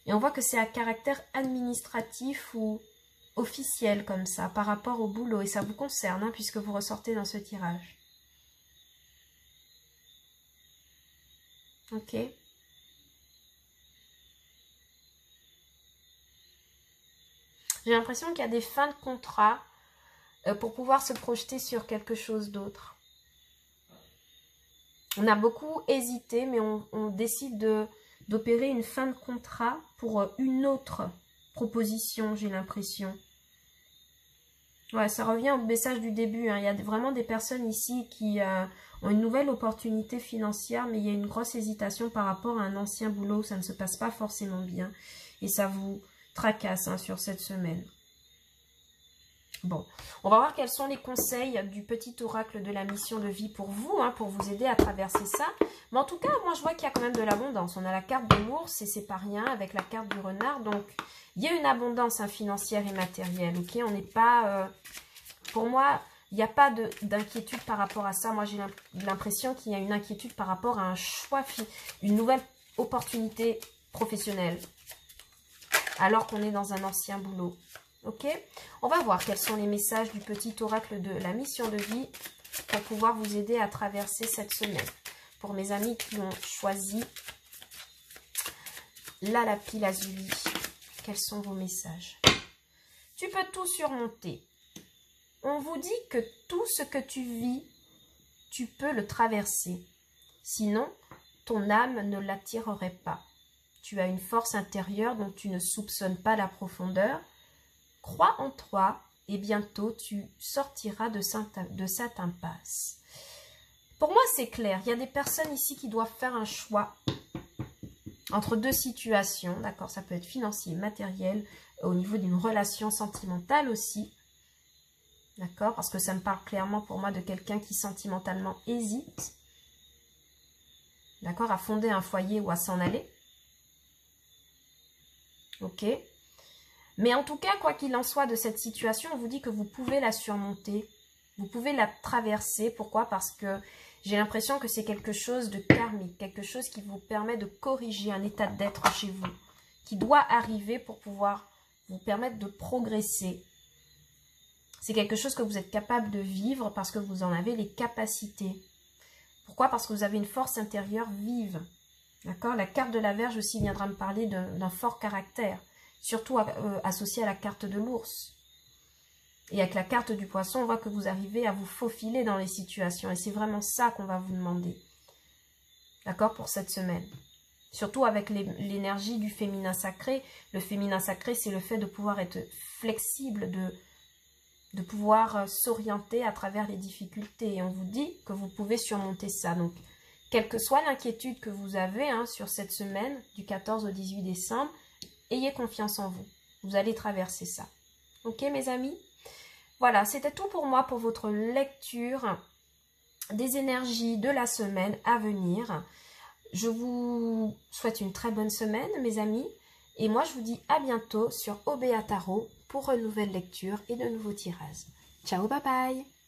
Et on voit que c'est à caractère administratif ou officiel comme ça par rapport au boulot. Et ça vous concerne puisque vous ressortez dans ce tirage. Ok. J'ai l'impression qu'il y a des fins de contrat pour pouvoir se projeter sur quelque chose d'autre. On a beaucoup hésité, mais on décide d'opérer une fin de contrat pour une autre proposition, j'ai l'impression. Ouais, ça revient au message du début. Il y a vraiment des personnes ici qui ont une nouvelle opportunité financière, mais il y a une grosse hésitation par rapport à un ancien boulot. Ça ne se passe pas forcément bien. Et ça vous tracasse sur cette semaine. Bon, on va voir quels sont les conseils du petit oracle de la mission de vie pour vous, pour vous aider à traverser ça. Mais en tout cas, moi je vois qu'il y a quand même de l'abondance. On a la carte de l'ours et c'est pas rien avec la carte du renard. Donc, il y a une abondance financière et matérielle, ok? On n'est pas... pour moi, il n'y a pas d'inquiétude par rapport à ça. Moi, j'ai l'impression qu'il y a une inquiétude par rapport à un choix, une nouvelle opportunité professionnelle. Alors qu'on est dans un ancien boulot. Ok, on va voir quels sont les messages du petit oracle de la mission de vie pour pouvoir vous aider à traverser cette semaine. Pour mes amis qui ont choisi la lapis lazuli, quels sont vos messages? Tu peux tout surmonter. On vous dit que tout ce que tu vis, tu peux le traverser. Sinon, ton âme ne l'attirerait pas. Tu as une force intérieure dont tu ne soupçonnes pas la profondeur. Crois en toi et bientôt tu sortiras de cette impasse. Pour moi, c'est clair. Il y a des personnes ici qui doivent faire un choix entre deux situations. D'accord, ça peut être financier, matériel, au niveau d'une relation sentimentale aussi. D'accord, parce que ça me parle clairement pour moi de quelqu'un qui sentimentalement hésite. D'accord, à fonder un foyer ou à s'en aller. Ok. Mais en tout cas, quoi qu'il en soit de cette situation, on vous dit que vous pouvez la surmonter. Vous pouvez la traverser. Pourquoi? Parce que j'ai l'impression que c'est quelque chose de karmique, quelque chose qui vous permet de corriger un état d'être chez vous, qui doit arriver pour pouvoir vous permettre de progresser. C'est quelque chose que vous êtes capable de vivre parce que vous en avez les capacités. Pourquoi? Parce que vous avez une force intérieure vive. D'accord? La carte de la Vierge aussi viendra me parler d'un fort caractère, surtout associé à la carte de l'ours. Et avec la carte du poisson, on voit que vous arrivez à vous faufiler dans les situations. Et c'est vraiment ça qu'on va vous demander. D'accord? Pour cette semaine. Surtout avec l'énergie du féminin sacré. Le féminin sacré, c'est le fait de pouvoir être flexible, de pouvoir s'orienter à travers les difficultés. Et on vous dit que vous pouvez surmonter ça. Donc, quelle que soit l'inquiétude que vous avez sur cette semaine, du 14 au 18 décembre, ayez confiance en vous. Vous allez traverser ça. Ok, mes amis? Voilà, c'était tout pour moi pour votre lecture des énergies de la semaine à venir. Je vous souhaite une très bonne semaine, mes amis. Et moi, je vous dis à bientôt sur OBA Tarot pour une nouvelle lecture et de nouveaux tirages. Ciao, bye bye!